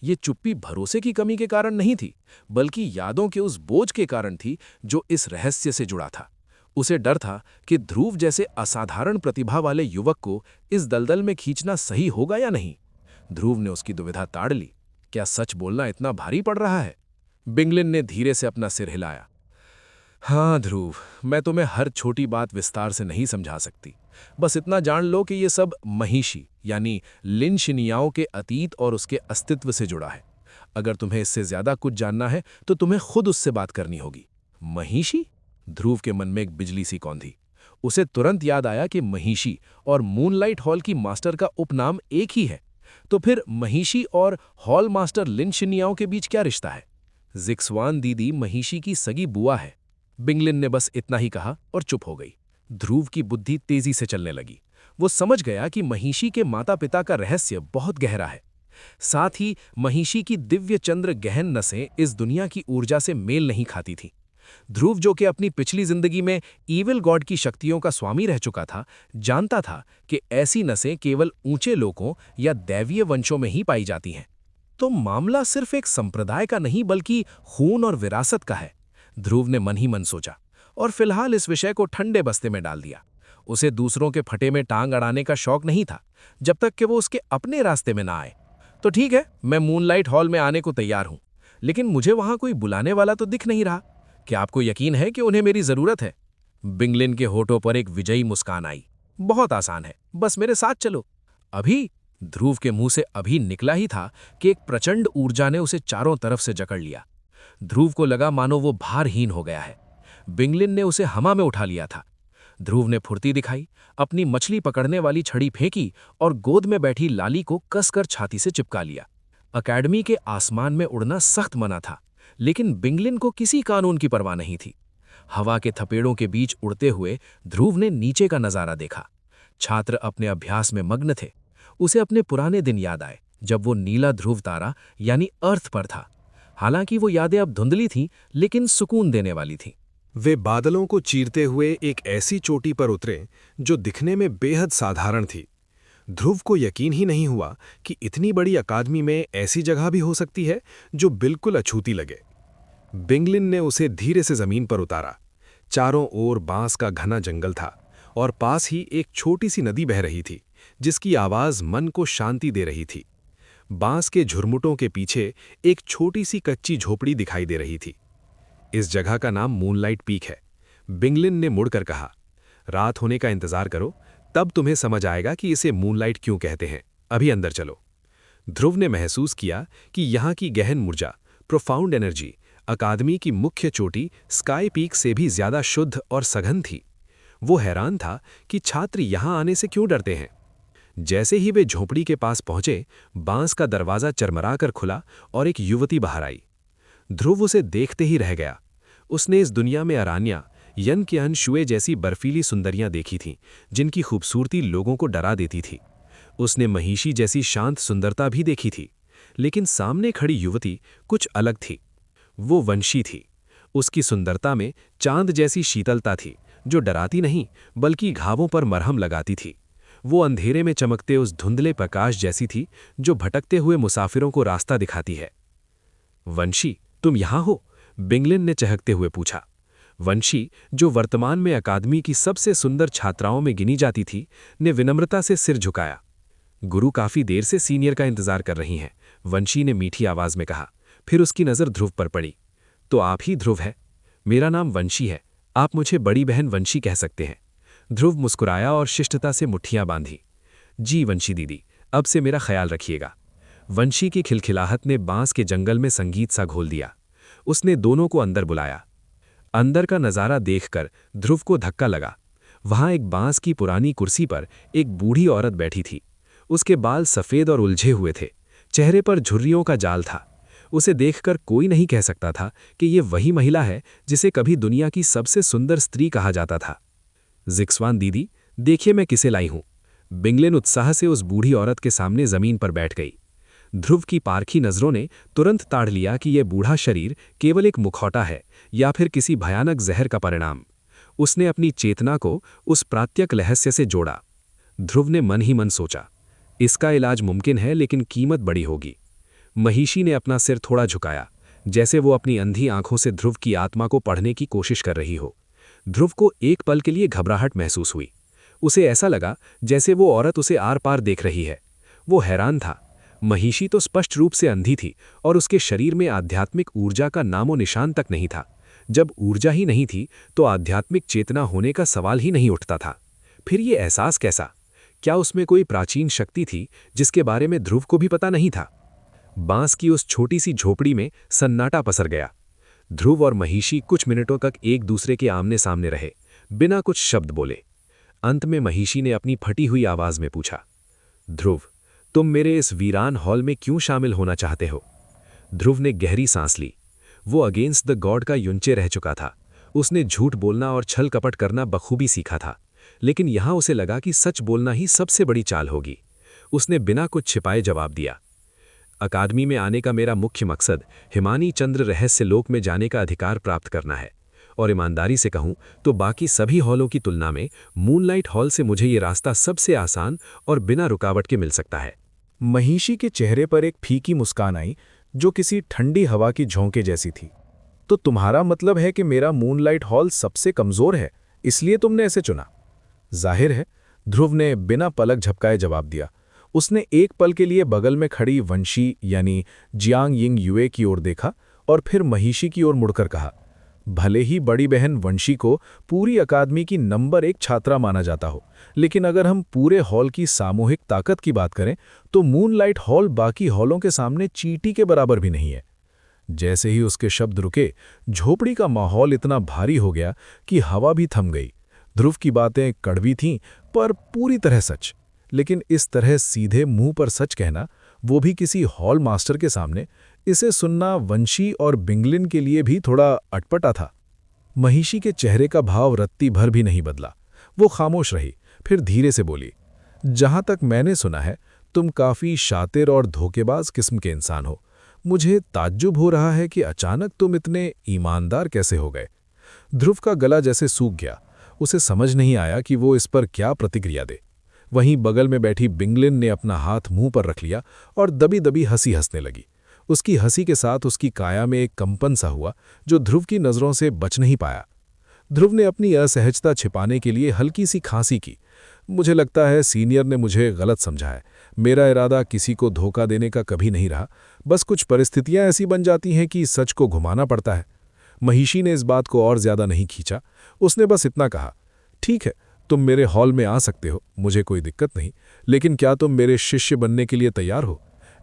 ये चुप्पी भरोसे की कमी के कारण नहीं थी, बल्कि यादों के उस बोझ के कारण थी जो इस रहस्य से जुड़ा था। उसे डर था कि ध्रुव जैसे असाधारण प्रतिभा वाले युवक को इस दलदल में खींचना सही होगा या नहीं। ध्रुव ने उसकी दुविधा ताड़ ली। क्या सच बोलना इतना भारी पड़ रहा है? बिंगलिन ने धीरे से अपना सिर हिलाया। हाँ ध्रुव, मैं तुम्हें हर छोटी बात विस्तार से नहीं समझा सकती। बस इतना जान लो कि ये सब महिषी यानी लिन शिनियाओं के अतीत और उसके अस्तित्व से जुड़ा है। अगर तुम्हें इससे ज्यादा कुछ जानना है तो तुम्हें खुद उससे बात करनी होगी। महिषी? ध्रुव के मन में एक बिजली सी कौंधी। उसे तुरंत याद आया कि महिषी और मूनलाइट हॉल की मास्टर का उपनाम एक ही है। तो फिर महिषी और हॉल मास्टर लिन शिनियाओं के बीच क्या रिश्ता है? जिक्सवान दीदी महिषी की सगी बुआ है। बिंगलिन ने बस इतना ही कहा और चुप हो गई। ध्रुव की बुद्धि तेजी से चलने लगी। वो समझ गया कि महिषी के माता पिता का रहस्य बहुत गहरा है। साथ ही महिषी की दिव्य चंद्र गहन नसें इस दुनिया की ऊर्जा से मेल नहीं खाती थीं। ध्रुव, जो कि अपनी पिछली जिंदगी में ईविल गॉड की शक्तियों का स्वामी रह चुका था, जानता था कि ऐसी नसें केवल ऊंचे लोकों या दैवीय वंशों में ही पाई जाती हैं। तो मामला सिर्फ एक संप्रदाय का नहीं बल्कि खून और विरासत का है। ध्रुव ने मन ही मन सोचा और फिलहाल इस विषय को ठंडे बस्ते में डाल दिया। उसे दूसरों के फटे में टांग अड़ाने का शौक नहीं था, जब तक कि वो उसके अपने रास्ते में ना आए। तो ठीक है, मैं मूनलाइट हॉल में आने को तैयार हूं, लेकिन मुझे वहां कोई बुलाने वाला तो दिख नहीं रहा। क्या आपको यकीन है कि उन्हें मेरी जरूरत है? बिंगलिन के होठों पर एक विजयी मुस्कान आई। बहुत आसान है, बस मेरे साथ चलो। अभी? ध्रुव के मुंह से अभी निकला ही था कि एक प्रचंड ऊर्जा ने उसे चारों तरफ से जकड़ लिया। ध्रुव को लगा मानो वो भारहीन हो गया है। बिंगलिन ने उसे हमा में उठा लिया था। ध्रुव ने फुर्ती दिखाई, अपनी मछली पकड़ने वाली छड़ी फेंकी और गोद में बैठी लाली को कसकर छाती से चिपका लिया। अकेडमी के आसमान में उड़ना सख्त मना था, लेकिन बिंगलिन को किसी कानून की परवाह नहीं थी। हवा के थपेड़ों के बीच उड़ते हुए ध्रुव ने नीचे का नजारा देखा। छात्र अपने अभ्यास में मग्न थे। उसे अपने पुराने दिन याद आए जब वो नीला ध्रुव तारा यानी अर्थ पर था। हालांकि वो यादें अब धुंधली थीं, लेकिन सुकून देने वाली थीं। वे बादलों को चीरते हुए एक ऐसी चोटी पर उतरे जो दिखने में बेहद साधारण थी। ध्रुव को यकीन ही नहीं हुआ कि इतनी बड़ी अकादमी में ऐसी जगह भी हो सकती है जो बिल्कुल अछूती लगे। बिंगलिन ने उसे धीरे से जमीन पर उतारा। चारों ओर बांस का घना जंगल था और पास ही एक छोटी सी नदी बह रही थी जिसकी आवाज मन को शांति दे रही थी। बांस के झुरमुटों के पीछे एक छोटी सी कच्ची झोपड़ी दिखाई दे रही थी। इस जगह का नाम मूनलाइट पीक है, बिंगलिन ने मुड़कर कहा। रात होने का इंतजार करो, तब तुम्हें समझ आएगा कि इसे मूनलाइट क्यों कहते हैं। अभी अंदर चलो। ध्रुव ने महसूस किया कि यहाँ की गहन ऊर्जा, प्रोफाउंड एनर्जी, अकादमी की मुख्य चोटी स्काई पीक से भी ज्यादा शुद्ध और सघन थी। वो हैरान था कि छात्र यहाँ आने से क्यों डरते हैं। जैसे ही वे झोपड़ी के पास पहुंचे, बांस का दरवाजा चरमराकर खुला और एक युवती बाहर आई। ध्रुव उसे देखते ही रह गया। उसने इस दुनिया में अरान्या, यन के अनशुए जैसी बर्फीली सुंदरियां देखी थीं, जिनकी खूबसूरती लोगों को डरा देती थी। उसने महिषी जैसी शांत सुंदरता भी देखी थी, लेकिन सामने खड़ी युवती कुछ अलग थी। वो वंशी थी। उसकी सुंदरता में चांद जैसी शीतलता थी, जो डराती नहीं बल्कि घावों पर मरहम लगाती थी। वो अंधेरे में चमकते उस धुंधले प्रकाश जैसी थी जो भटकते हुए मुसाफिरों को रास्ता दिखाती है। वंशी, तुम यहाँ हो? बिंगलिन ने चहकते हुए पूछा। वंशी, जो वर्तमान में अकादमी की सबसे सुंदर छात्राओं में गिनी जाती थी, ने विनम्रता से सिर झुकाया। गुरु काफी देर से सीनियर का इंतजार कर रही हैं, वंशी ने मीठी आवाज में कहा। फिर उसकी नजर ध्रुव पर पड़ी। तो आप ही ध्रुव है? मेरा नाम वंशी है, आप मुझे बड़ी बहन वंशी कह सकते हैं। ध्रुव मुस्कुराया और शिष्टता से मुट्ठियां बांधी। जी वंशी दीदी, अब से मेरा ख्याल रखिएगा। वंशी की खिलखिलाहट ने बांस के जंगल में संगीत सा घोल दिया। उसने दोनों को अंदर बुलाया। अंदर का नजारा देखकर ध्रुव को धक्का लगा। वहां एक बांस की पुरानी कुर्सी पर एक बूढ़ी औरत बैठी थी। उसके बाल सफेद और उलझे हुए थे, चेहरे पर झुर्रियों का जाल था। उसे देखकर कोई नहीं कह सकता था कि ये वही महिला है जिसे कभी दुनिया की सबसे सुंदर स्त्री कहा जाता था। जिक्सवान दीदी, देखिए मैं किसे लाई हूं। बिंगलिन उत्साह से उस बूढ़ी औरत के सामने जमीन पर बैठ गई। ध्रुव की पारखी नजरों ने तुरंत ताड़ लिया कि यह बूढ़ा शरीर केवल एक मुखौटा है या फिर किसी भयानक जहर का परिणाम। उसने अपनी चेतना को उस प्रात्यक रहस्य से जोड़ा। ध्रुव ने मन ही मन सोचा, इसका इलाज मुमकिन है लेकिन कीमत बड़ी होगी। महिषी ने अपना सिर थोड़ा झुकाया, जैसे वो अपनी अंधी आंखों से ध्रुव की आत्मा को पढ़ने की कोशिश कर रही हो। ध्रुव को एक पल के लिए घबराहट महसूस हुई। उसे ऐसा लगा जैसे वो औरत उसे आर पार देख रही है। वो हैरान था। महिषी तो स्पष्ट रूप से अंधी थी और उसके शरीर में आध्यात्मिक ऊर्जा का नामो निशान तक नहीं था। जब ऊर्जा ही नहीं थी तो आध्यात्मिक चेतना होने का सवाल ही नहीं उठता था। फिर ये एहसास कैसा? क्या उसमें कोई प्राचीन शक्ति थी जिसके बारे में ध्रुव को भी पता नहीं था? बांस की उस छोटी सी झोपड़ी में सन्नाटा पसर गया। ध्रुव और महिषी कुछ मिनटों तक एक दूसरे के आमने सामने रहे, बिना कुछ शब्द बोले। अंत में महिषी ने अपनी फटी हुई आवाज में पूछा, ध्रुव, तुम मेरे इस वीरान हॉल में क्यों शामिल होना चाहते हो? ध्रुव ने गहरी सांस ली। वो अगेंस्ट द गॉड का युंचे रह चुका था। उसने झूठ बोलना और छल कपट करना बखूबी सीखा था, लेकिन यहां उसे लगा कि सच बोलना ही सबसे बड़ी चाल होगी। उसने बिना कुछ छिपाए जवाब दिया, अकादमी में आने का मेरा मुख्य मकसद हिमानी चंद्र रहस्य लोक में जाने का अधिकार प्राप्त करना है, और ईमानदारी से कहूं तो बाकी सभी हॉलों की तुलना में मूनलाइट हॉल से मुझे ये रास्ता सबसे आसान और बिना रुकावट के मिल सकता है। महिषी के चेहरे पर एक फीकी मुस्कान आई जो किसी ठंडी हवा की झोंके जैसी थी। तो तुम्हारा मतलब है कि मेरा मूनलाइट हॉल सबसे कमजोर है, इसलिए तुमने ऐसे चुना? जाहिर है, ध्रुव ने बिना पलक झपकाए जवाब दिया। उसने एक पल के लिए बगल में खड़ी वंशी यानी जियांग यिंग युए की ओर देखा और फिर महिषी की ओर मुड़कर कहा, भले ही बड़ी बहन वंशी को पूरी अकादमी की नंबर 1 छात्रा माना जाता हो, लेकिन अगर हम पूरे हॉल की सामूहिक ताकत की बात करें तो मूनलाइट हॉल बाकी हॉलों के सामने चींटी के बराबर भी नहीं है। जैसे ही उसके शब्द रुके, झोपड़ी का माहौल इतना भारी हो गया कि हवा भी थम गई। ध्रुव की बातें कड़वी थीं पर पूरी तरह सच, लेकिन इस तरह सीधे मुंह पर सच कहना, वो भी किसी हॉल मास्टर के सामने, इसे सुनना वंशी और बिंगलिन के लिए भी थोड़ा अटपटा था। महिषी के चेहरे का भाव रत्ती भर भी नहीं बदला। वो खामोश रही, फिर धीरे से बोली, जहां तक मैंने सुना है तुम काफी शातिर और धोखेबाज किस्म के इंसान हो। मुझे ताज्जुब हो रहा है कि अचानक तुम इतने ईमानदार कैसे हो गए। ध्रुव का गला जैसे सूख गया। उसे समझ नहीं आया कि वो इस पर क्या प्रतिक्रिया दे। वहीं बगल में बैठी बिंगलिन ने अपना हाथ मुंह पर रख लिया और दबी दबी हंसी हंसने लगी। उसकी हंसी के साथ उसकी काया में एक कंपन सा हुआ जो ध्रुव की नजरों से बच नहीं पाया। ध्रुव ने अपनी असहजता छिपाने के लिए हल्की सी खांसी की। मुझे लगता है सीनियर ने मुझे गलत समझा है। मेरा इरादा किसी को धोखा देने का कभी नहीं रहा, बस कुछ परिस्थितियां ऐसी बन जाती हैं कि सच को घुमाना पड़ता है। महिषी ने इस बात को और ज्यादा नहीं खींचा। उसने बस इतना कहा, ठीक है, तुम मेरे हॉल में आ सकते हो, मुझे कोई दिक्कत नहीं, लेकिन क्या तुम मेरे शिष्य बनने के लिए तैयार हो?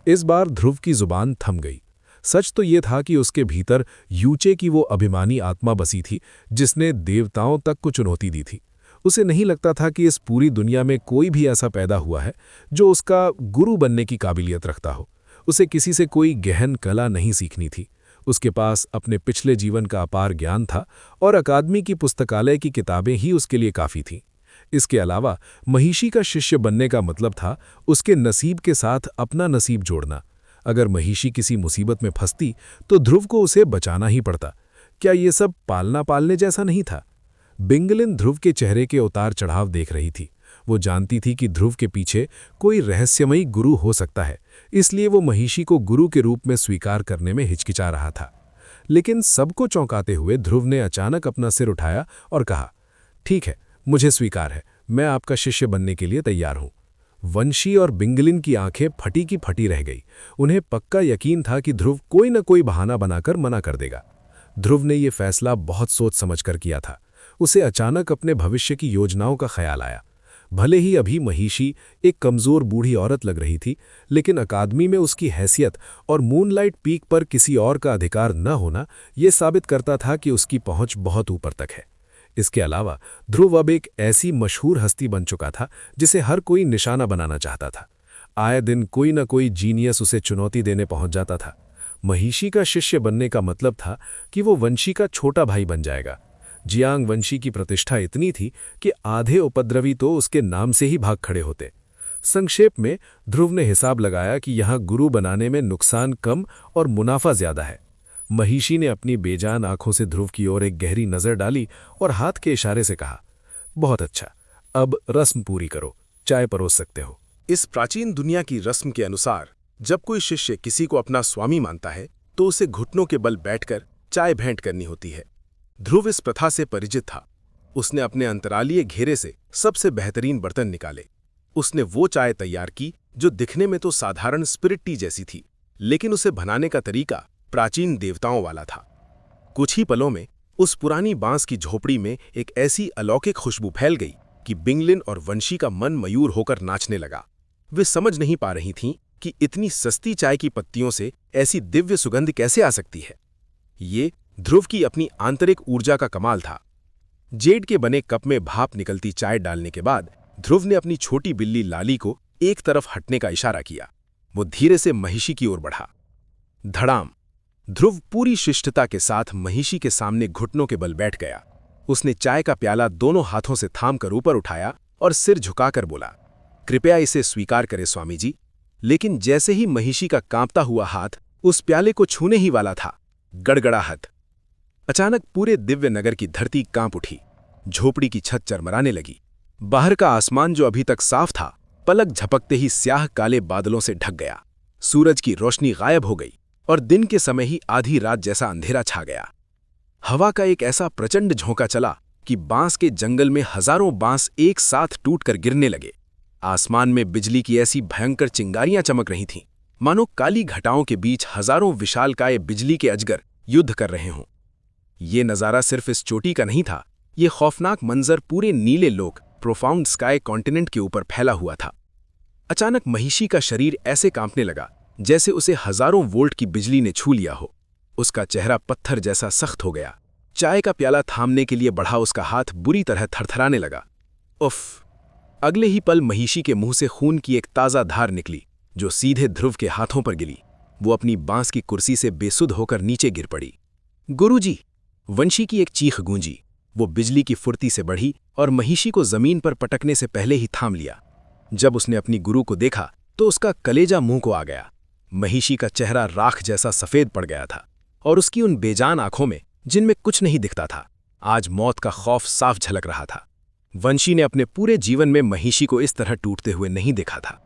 इस बार ध्रुव की जुबान थम गई। सच तो ये था कि उसके भीतर यूचे की वो अभिमानी आत्मा बसी थी जिसने देवताओं तक को चुनौती दी थी। उसे नहीं लगता था कि इस पूरी दुनिया में कोई भी ऐसा पैदा हुआ है जो उसका गुरु बनने की काबिलियत रखता हो। उसे किसी से कोई गहन कला नहीं सीखनी थी। उसके पास अपने पिछले जीवन का अपार ज्ञान था और अकादमी की पुस्तकालय की किताबें ही उसके लिए काफ़ी थीं। इसके अलावा महिषी का शिष्य बनने का मतलब था उसके नसीब के साथ अपना नसीब जोड़ना। अगर महिषी किसी मुसीबत में फंसती तो ध्रुव को उसे बचाना ही पड़ता। क्या ये सब पालना पालने जैसा नहीं था? बिंगलिन ध्रुव के चेहरे के उतार चढ़ाव देख रही थी। वो जानती थी कि ध्रुव के पीछे कोई रहस्यमयी गुरु हो सकता है, इसलिए वो महिषी को गुरु के रूप में स्वीकार करने में हिचकिचा रहा था। लेकिन सबको चौंकाते हुए ध्रुव ने अचानक अपना सिर उठाया और कहा, ठीक है, मुझे स्वीकार है, मैं आपका शिष्य बनने के लिए तैयार हूं। वंशी और बिंगलिन की आंखें फटी की फटी रह गई। उन्हें पक्का यकीन था कि ध्रुव कोई न कोई बहाना बनाकर मना कर देगा। ध्रुव ने यह फैसला बहुत सोच समझकर किया था। उसे अचानक अपने भविष्य की योजनाओं का ख्याल आया। भले ही अभी महिषी एक कमजोर बूढ़ी औरत लग रही थी, लेकिन अकादमी में उसकी हैसियत और मूनलाइट पीक पर किसी और का अधिकार न होना यह साबित करता था कि उसकी पहुंच बहुत ऊपर तक है। इसके अलावा ध्रुव अब एक ऐसी मशहूर हस्ती बन चुका था जिसे हर कोई निशाना बनाना चाहता था। आए दिन कोई न कोई जीनियस उसे चुनौती देने पहुंच जाता था। महिषी का शिष्य बनने का मतलब था कि वो वंशी का छोटा भाई बन जाएगा। जियांग वंशी की प्रतिष्ठा इतनी थी कि आधे उपद्रवी तो उसके नाम से ही भाग खड़े होते। संक्षेप में ध्रुव ने हिसाब लगाया कि यहाँ गुरु बनाने में नुकसान कम और मुनाफा ज्यादा है। महिषी ने अपनी बेजान आंखों से ध्रुव की ओर एक गहरी नजर डाली और हाथ के इशारे से कहा, बहुत अच्छा, अब रस्म पूरी करो, चाय परोस सकते हो। इस प्राचीन दुनिया की रस्म के अनुसार जब कोई शिष्य किसी को अपना स्वामी मानता है तो उसे घुटनों के बल बैठकर चाय भेंट करनी होती है। ध्रुव इस प्रथा से परिचित था। उसने अपने अंतरालीय घेरे से सबसे बेहतरीन बर्तन निकाले। उसने वो चाय तैयार की जो दिखने में तो साधारण स्पिरिट टी जैसी थी, लेकिन उसे बनाने का तरीका प्राचीन देवताओं वाला था। कुछ ही पलों में उस पुरानी बांस की झोपड़ी में एक ऐसी अलौकिक खुशबू फैल गई कि बिंगलिन और वंशी का मन मयूर होकर नाचने लगा। वे समझ नहीं पा रही थीं कि इतनी सस्ती चाय की पत्तियों से ऐसी दिव्य सुगंध कैसे आ सकती है। ये ध्रुव की अपनी आंतरिक ऊर्जा का कमाल था। जेड के बने कप में भाप निकलती चाय डालने के बाद ध्रुव ने अपनी छोटी बिल्ली लाली को एक तरफ हटने का इशारा किया। वो धीरे से महिषी की ओर बढ़ा। धड़ाम! ध्रुव पूरी शिष्टता के साथ महिषी के सामने घुटनों के बल बैठ गया। उसने चाय का प्याला दोनों हाथों से थामकर ऊपर उठाया और सिर झुकाकर बोला, कृपया इसे स्वीकार करें स्वामी जी। लेकिन जैसे ही महिषी का कांपता हुआ हाथ उस प्याले को छूने ही वाला था, गड़गड़ाहट! अचानक पूरे दिव्य नगर की धरती कांप उठी। झोपड़ी की छत चरमराने लगी। बाहर का आसमान जो अभी तक साफ था, पलक झपकते ही स्याह काले बादलों से ढक गया। सूरज की रोशनी गायब हो गई और दिन के समय ही आधी रात जैसा अंधेरा छा गया। हवा का एक ऐसा प्रचंड झोंका चला कि बांस के जंगल में हजारों बांस एक साथ टूटकर गिरने लगे। आसमान में बिजली की ऐसी भयंकर चिंगारियां चमक रही थीं, मानो काली घटाओं के बीच हजारों विशालकाय बिजली के अजगर युद्ध कर रहे हों। ये नज़ारा सिर्फ इस चोटी का नहीं था, ये खौफनाक मंजर पूरे नीले लोक प्रोफाउंड स्काई कॉन्टिनेंट के ऊपर फैला हुआ था। अचानक महिषी का शरीर ऐसे कांपने लगा जैसे उसे हजारों वोल्ट की बिजली ने छू लिया हो। उसका चेहरा पत्थर जैसा सख्त हो गया। चाय का प्याला थामने के लिए बढ़ा उसका हाथ बुरी तरह थरथराने लगा। उफ! अगले ही पल महिषी के मुंह से खून की एक ताज़ा धार निकली जो सीधे ध्रुव के हाथों पर गिरी। वो अपनी बांस की कुर्सी से बेसुध होकर नीचे गिर पड़ी। गुरुजी! वंशी की एक चीख गूंजी। वो बिजली की फुर्ती से बढ़ी और महिषी को जमीन पर पटकने से पहले ही थाम लिया। जब उसने अपनी गुरु को देखा तो उसका कलेजा मुंह को आ गया। महिषी का चेहरा राख जैसा सफेद पड़ गया था और उसकी उन बेजान आंखों में, जिनमें कुछ नहीं दिखता था, आज मौत का खौफ साफ झलक रहा था। वंशी ने अपने पूरे जीवन में महिषी को इस तरह टूटते हुए नहीं देखा था।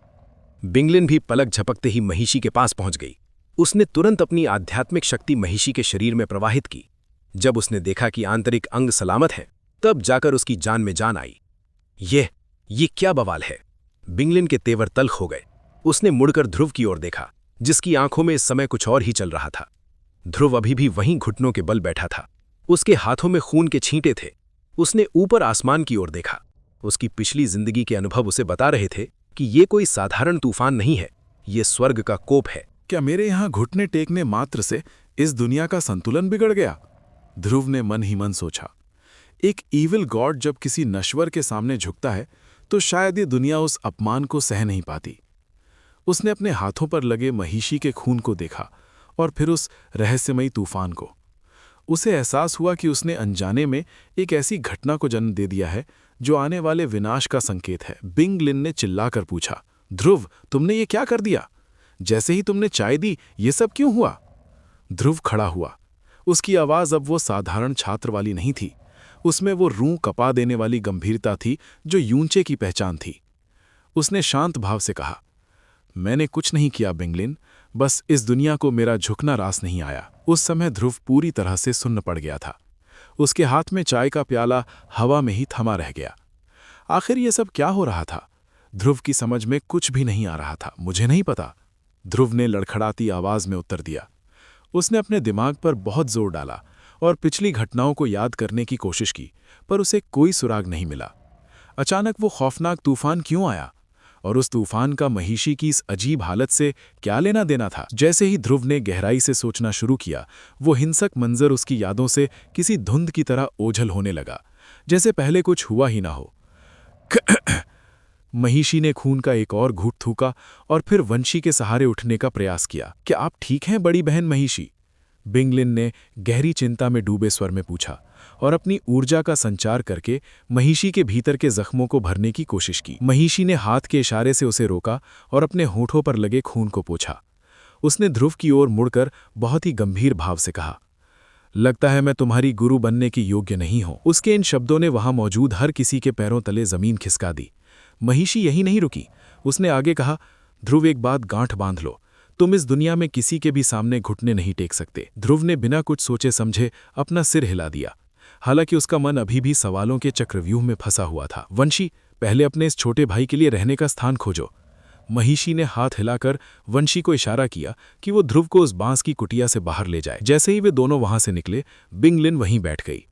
बिंगलिन भी पलक झपकते ही महिषी के पास पहुंच गई। उसने तुरंत अपनी आध्यात्मिक शक्ति महिषी के शरीर में प्रवाहित की। जब उसने देखा कि आंतरिक अंग सलामत है, तब जाकर उसकी जान में जान आई। ये क्या बवाल है? बिंगलिन के तेवर तल्ख हो गए। उसने मुड़कर ध्रुव की ओर देखा, जिसकी आंखों में इस समय कुछ और ही चल रहा था। ध्रुव अभी भी वहीं घुटनों के बल बैठा था। उसके हाथों में खून के छींटे थे। उसने ऊपर आसमान की ओर देखा। उसकी पिछली जिंदगी के अनुभव उसे बता रहे थे कि ये कोई साधारण तूफान नहीं है, ये स्वर्ग का कोप है। क्या मेरे यहाँ घुटने टेकने मात्र से इस दुनिया का संतुलन बिगड़ गया? ध्रुव ने मन ही मन सोचा। एक ईविल गॉड जब किसी नश्वर के सामने झुकता है तो शायद ये दुनिया उस अपमान को सह नहीं पाती। उसने अपने हाथों पर लगे महिषी के खून को देखा और फिर उस रहस्यमयी तूफान को। उसे एहसास हुआ कि उसने अनजाने में एक ऐसी घटना को जन्म दे दिया है जो आने वाले विनाश का संकेत है। बिंग लिन ने चिल्लाकर पूछा, ध्रुव, तुमने ये क्या कर दिया? जैसे ही तुमने चाय दी, ये सब क्यों हुआ? ध्रुव खड़ा हुआ। उसकी आवाज अब वो साधारण छात्र वाली नहीं थी। उसमें वो रूह कपा देने वाली गंभीरता थी जो यूंचे की पहचान थी। उसने शांत भाव से कहा, मैंने कुछ नहीं किया बिंगलिन, बस इस दुनिया को मेरा झुकना रास नहीं आया। उस समय ध्रुव पूरी तरह से सुन्न पड़ गया था। उसके हाथ में चाय का प्याला हवा में ही थमा रह गया। आखिर ये सब क्या हो रहा था? ध्रुव की समझ में कुछ भी नहीं आ रहा था। मुझे नहीं पता, ध्रुव ने लड़खड़ाती आवाज में उत्तर दिया। उसने अपने दिमाग पर बहुत जोर डाला और पिछली घटनाओं को याद करने की कोशिश की, पर उसे कोई सुराग नहीं मिला। अचानक वो खौफनाक तूफान क्यों आया? और उस तूफान का महिषी की इस अजीब हालत से क्या लेना देना था? जैसे ही ध्रुव ने गहराई से सोचना शुरू किया, वो हिंसक मंजर उसकी यादों से किसी धुंध की तरह ओझल होने लगा, जैसे पहले कुछ हुआ ही ना हो। महिषी ने खून का एक और घूंट थूका और फिर वंशी के सहारे उठने का प्रयास किया। क्या आप ठीक हैं बड़ी बहन महिषी? बिंगलिन ने गहरी चिंता में डूबे स्वर में पूछा और अपनी ऊर्जा का संचार करके महिषी के भीतर के जख्मों को भरने की कोशिश की। महिषी ने हाथ के इशारे से उसे रोका और अपने होठों पर लगे खून को पोंछा। उसने ध्रुव की ओर मुड़कर बहुत ही गंभीर भाव से कहा, लगता है मैं तुम्हारी गुरु बनने के योग्य नहीं हूं। उसके इन शब्दों ने वहां मौजूद हर किसी के पैरों तले जमीन खिसका दी। महिषी यही नहीं रुकी। उसने आगे कहा, ध्रुव, एक बात गांठ बांध लो, तुम इस दुनिया में किसी के भी सामने घुटने नहीं टेक सकते। ध्रुव ने बिना कुछ सोचे समझे अपना सिर हिला दिया। हालांकि उसका मन अभी भी सवालों के चक्रव्यूह में फंसा हुआ था। वंशी, पहले अपने इस छोटे भाई के लिए रहने का स्थान खोजो। महिषी ने हाथ हिलाकर वंशी को इशारा किया कि वो ध्रुव को उस बांस की कुटिया से बाहर ले जाए। जैसे ही वे दोनों वहां से निकले, बिंगलिन वहीं बैठ गई।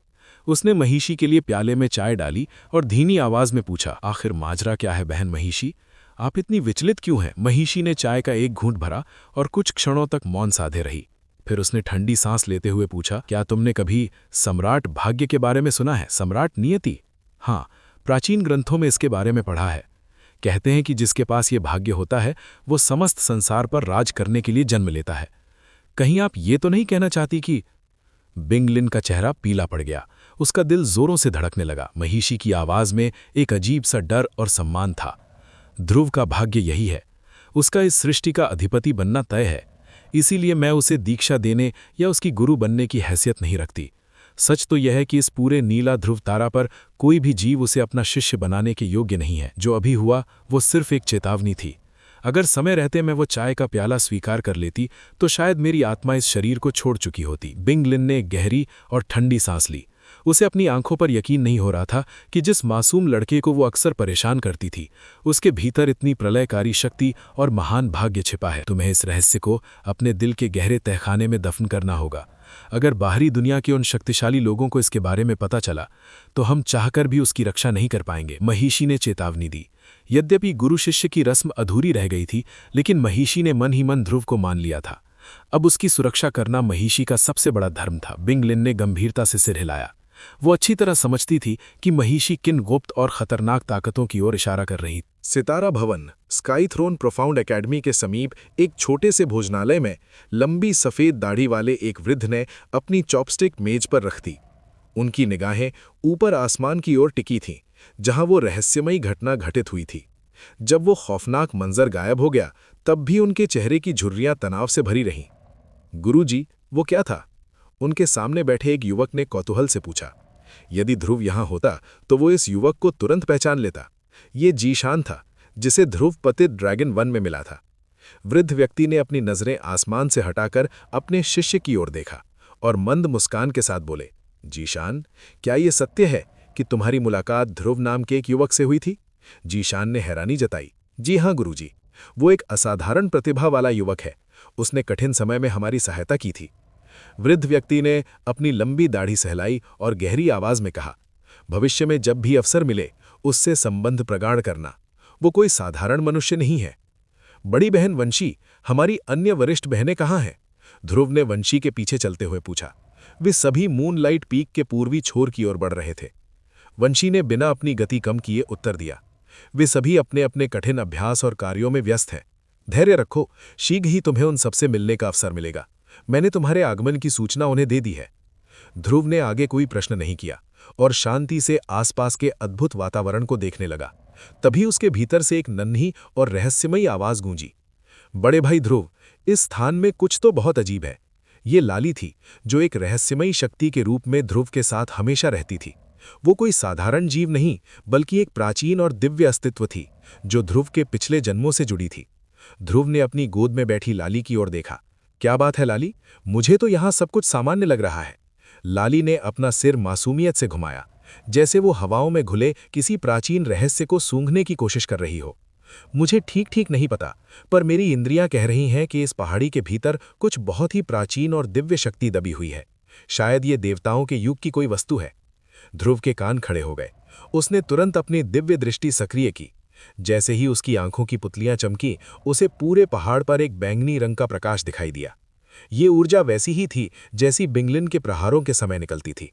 उसने महिषी के लिए प्याले में चाय डाली और धीमी आवाज में पूछा, आखिर माजरा क्या है बहन महिषी? आप इतनी विचलित क्यों हैं? महिषी ने चाय का एक घूंट भरा और कुछ क्षणों तक मौन साधे रही। फिर उसने ठंडी सांस लेते हुए पूछा, क्या तुमने कभी सम्राट भाग्य के बारे में सुना है? सम्राट नियति? हाँ, प्राचीन ग्रंथों में इसके बारे में पढ़ा है। कहते हैं कि जिसके पास ये भाग्य होता है वो समस्त संसार पर राज करने के लिए जन्म लेता है। कहीं आप ये तो नहीं कहना चाहती कि... बिंगलिन का चेहरा पीला पड़ गया। उसका दिल जोरों से धड़कने लगा। महिषी की आवाज में एक अजीब सा डर और सम्मान था। ध्रुव का भाग्य यही है, उसका इस सृष्टि का अधिपति बनना तय है। इसीलिए मैं उसे दीक्षा देने या उसकी गुरु बनने की हैसियत नहीं रखती। सच तो यह है कि इस पूरे नीला ध्रुव तारा पर कोई भी जीव उसे अपना शिष्य बनाने के योग्य नहीं है। जो अभी हुआ वो सिर्फ एक चेतावनी थी। अगर समय रहते मैं वो चाय का प्याला स्वीकार कर लेती तो शायद मेरी आत्मा इस शरीर को छोड़ चुकी होती। बिंगलिन ने एक गहरी और ठंडी सांस ली। उसे अपनी आंखों पर यकीन नहीं हो रहा था कि जिस मासूम लड़के को वो अक्सर परेशान करती थी, उसके भीतर इतनी प्रलयकारी शक्ति और महान भाग्य छिपा है। तुम्हें इस रहस्य को अपने दिल के गहरे तहखाने में दफन करना होगा। अगर बाहरी दुनिया के उन शक्तिशाली लोगों को इसके बारे में पता चला तो हम चाहकर भी उसकी रक्षा नहीं कर पाएंगे। महिषी ने चेतावनी दी। यद्यपि गुरु शिष्य की रस्म अधूरी रह गई थी, लेकिन महिषी ने मन ही मन ध्रुव को मान लिया था। अब उसकी सुरक्षा करना महिषी का सबसे बड़ा धर्म था। बिंगलिन ने गंभीरता से सिर हिलाया। वो अच्छी तरह समझती थी कि महिषी किन गुप्त और खतरनाक ताकतों की ओर इशारा कर रही। सितारा भवन, स्काई थ्रोन प्रोफाउंड एकेडमी के समीप एक छोटे से भोजनालय में लंबी सफेद दाढ़ी वाले एक वृद्ध ने अपनी चॉपस्टिक मेज पर रख दी। उनकी निगाहें ऊपर आसमान की ओर टिकी थीं, जहां वो रहस्यमयी घटना घटित हुई थी। जब वो खौफनाक मंजर गायब हो गया, तब भी उनके चेहरे की झुर्रियां तनाव से भरी रहीं। गुरुजी, वो क्या था? उनके सामने बैठे एक युवक ने कौतूहल से पूछा। यदि ध्रुव यहां होता तो वो इस युवक को तुरंत पहचान लेता। ये जीशान था, जिसे ध्रुव पतित ड्रैगन 1 में मिला था। वृद्ध व्यक्ति ने अपनी नजरें आसमान से हटाकर अपने शिष्य की ओर देखा और मंद मुस्कान के साथ बोले, जीशान, क्या ये सत्य है कि तुम्हारी मुलाकात ध्रुव नाम के एक युवक से हुई थी? जीशान ने हैरानी जताई। जी हाँ गुरुजी, वो एक असाधारण प्रतिभा वाला युवक है। उसने कठिन समय में हमारी सहायता की थी। वृद्ध व्यक्ति ने अपनी लंबी दाढ़ी सहलाई और गहरी आवाज में कहा, भविष्य में जब भी अवसर मिले उससे संबंध प्रगाढ़ करना। वो कोई साधारण मनुष्य नहीं है। बड़ी बहन वंशी, हमारी अन्य वरिष्ठ बहनें कहाँ हैं? ध्रुव ने वंशी के पीछे चलते हुए पूछा। वे सभी मूनलाइट पीक के पूर्वी छोर की ओर बढ़ रहे थे। वंशी ने बिना अपनी गति कम किए उत्तर दिया। वे सभी अपने अपने कठिन अभ्यास और कार्यों में व्यस्त हैं। धैर्य रखो, शीघ्र ही तुम्हें उन सबसे मिलने का अवसर मिलेगा। मैंने तुम्हारे आगमन की सूचना उन्हें दे दी है। ध्रुव ने आगे कोई प्रश्न नहीं किया और शांति से आसपास के अद्भुत वातावरण को देखने लगा। तभी उसके भीतर से एक नन्ही और रहस्यमयी आवाज गूंजी। बड़े भाई ध्रुव, इस स्थान में कुछ तो बहुत अजीब है। ये लाली थी, जो एक रहस्यमयी शक्ति के रूप में ध्रुव के साथ हमेशा रहती थी। वो कोई साधारण जीव नहीं, बल्कि एक प्राचीन और दिव्य अस्तित्व थी, जो ध्रुव के पिछले जन्मों से जुड़ी थी। ध्रुव ने अपनी गोद में बैठी लाली की ओर देखा। क्या बात है लाली? मुझे तो यहाँ सब कुछ सामान्य लग रहा है। लाली ने अपना सिर मासूमियत से घुमाया, जैसे वो हवाओं में घुले किसी प्राचीन रहस्य को सूंघने की कोशिश कर रही हो। मुझे ठीक ठीक नहीं पता, पर मेरी इंद्रियां कह रही हैं कि इस पहाड़ी के भीतर कुछ बहुत ही प्राचीन और दिव्य शक्ति दबी हुई है। शायद ये देवताओं के युग की कोई वस्तु है। ध्रुव के कान खड़े हो गए। उसने तुरंत अपनी दिव्य दृष्टि सक्रिय की। जैसे ही उसकी आंखों की पुतलियां चमकी, उसे पूरे पहाड़ पर एक बैंगनी रंग का प्रकाश दिखाई दिया। ये ऊर्जा वैसी ही थी जैसी बिंगलिन के प्रहारों के समय निकलती थी।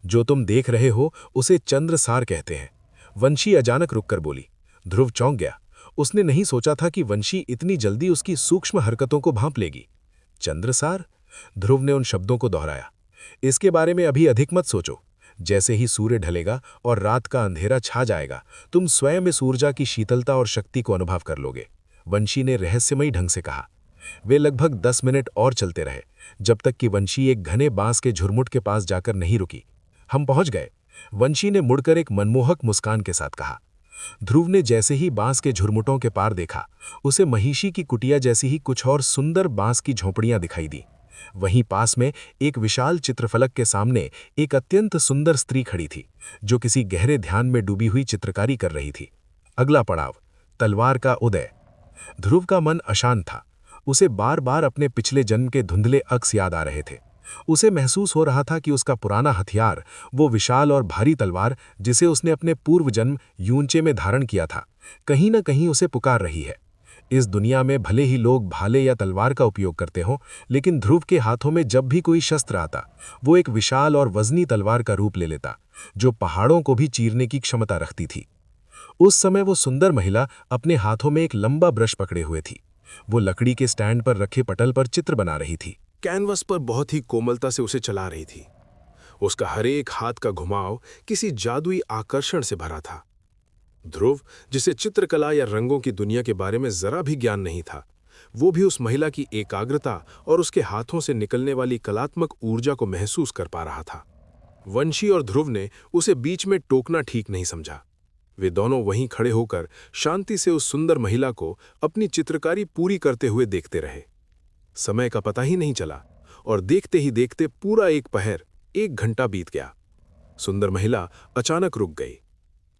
जो तुम देख रहे हो उसे चंद्रसार कहते हैं। वंशी अचानक रुककर बोली। ध्रुव चौंक गया। उसने नहीं सोचा था कि वंशी इतनी जल्दी उसकी सूक्ष्म हरकतों को भांप लेगी। चंद्रसार? ध्रुव ने उन शब्दों को दोहराया। इसके बारे में अभी अधिक मत सोचो। जैसे ही सूर्य ढलेगा और रात का अंधेरा छा जाएगा, तुम स्वयं इस ऊर्जा की शीतलता और शक्ति को अनुभव कर लोगे। वंशी ने रहस्यमयी ढंग से कहा। वे लगभग 10 मिनट और चलते रहे, जब तक कि वंशी एक घने बांस के झुरमुट के पास जाकर नहीं रुकी। हम पहुंच गए, वंशी ने मुड़कर एक मनमोहक मुस्कान के साथ कहा। ध्रुव ने जैसे ही बांस के झुरमुटों के पार देखा, उसे महिषी की कुटिया जैसी ही कुछ और सुंदर बांस की झोंपड़ियां दिखाई दी। वहीं पास में एक विशाल चित्रफलक के सामने एक अत्यंत सुंदर स्त्री खड़ी थी, जो किसी गहरे ध्यान में डूबी हुई चित्रकारी कर रही थी। अगला पड़ाव, तलवार का उदय। ध्रुव का मन अशांत था। उसे बार बार अपने पिछले जन्म के धुंधले अक्स याद आ रहे थे। उसे महसूस हो रहा था कि उसका पुराना हथियार, वो विशाल और भारी तलवार जिसे उसने अपने पूर्व जन्म यूंचे में धारण किया था, कहीं न कहीं उसे पुकार रही है। इस दुनिया में भले ही लोग भाले या तलवार का उपयोग करते हों, लेकिन ध्रुव के हाथों में जब भी कोई शस्त्र आता, वो एक विशाल और वजनी तलवार का रूप ले लेता, जो पहाड़ों को भी चीरने की क्षमता रखती थी। उस समय वो सुंदर महिला अपने हाथों में एक लंबा ब्रश पकड़े हुए थी। वो लकड़ी के स्टैंड पर रखे पटल पर चित्र बना रही थी। कैनवस पर बहुत ही कोमलता से उसे चला रही थी। उसका हर एक हाथ का घुमाव किसी जादुई आकर्षण से भरा था। ध्रुव, जिसे चित्रकला या रंगों की दुनिया के बारे में जरा भी ज्ञान नहीं था, वो भी उस महिला की एकाग्रता और उसके हाथों से निकलने वाली कलात्मक ऊर्जा को महसूस कर पा रहा था। वंशी और ध्रुव ने उसे बीच में टोकना ठीक नहीं समझा। वे दोनों वहीं खड़े होकर शांति से उस सुंदर महिला को अपनी चित्रकारी पूरी करते हुए देखते रहे। समय का पता ही नहीं चला और देखते ही देखते पूरा एक पहर, 1 घंटा बीत गया। सुंदर महिला अचानक रुक गई।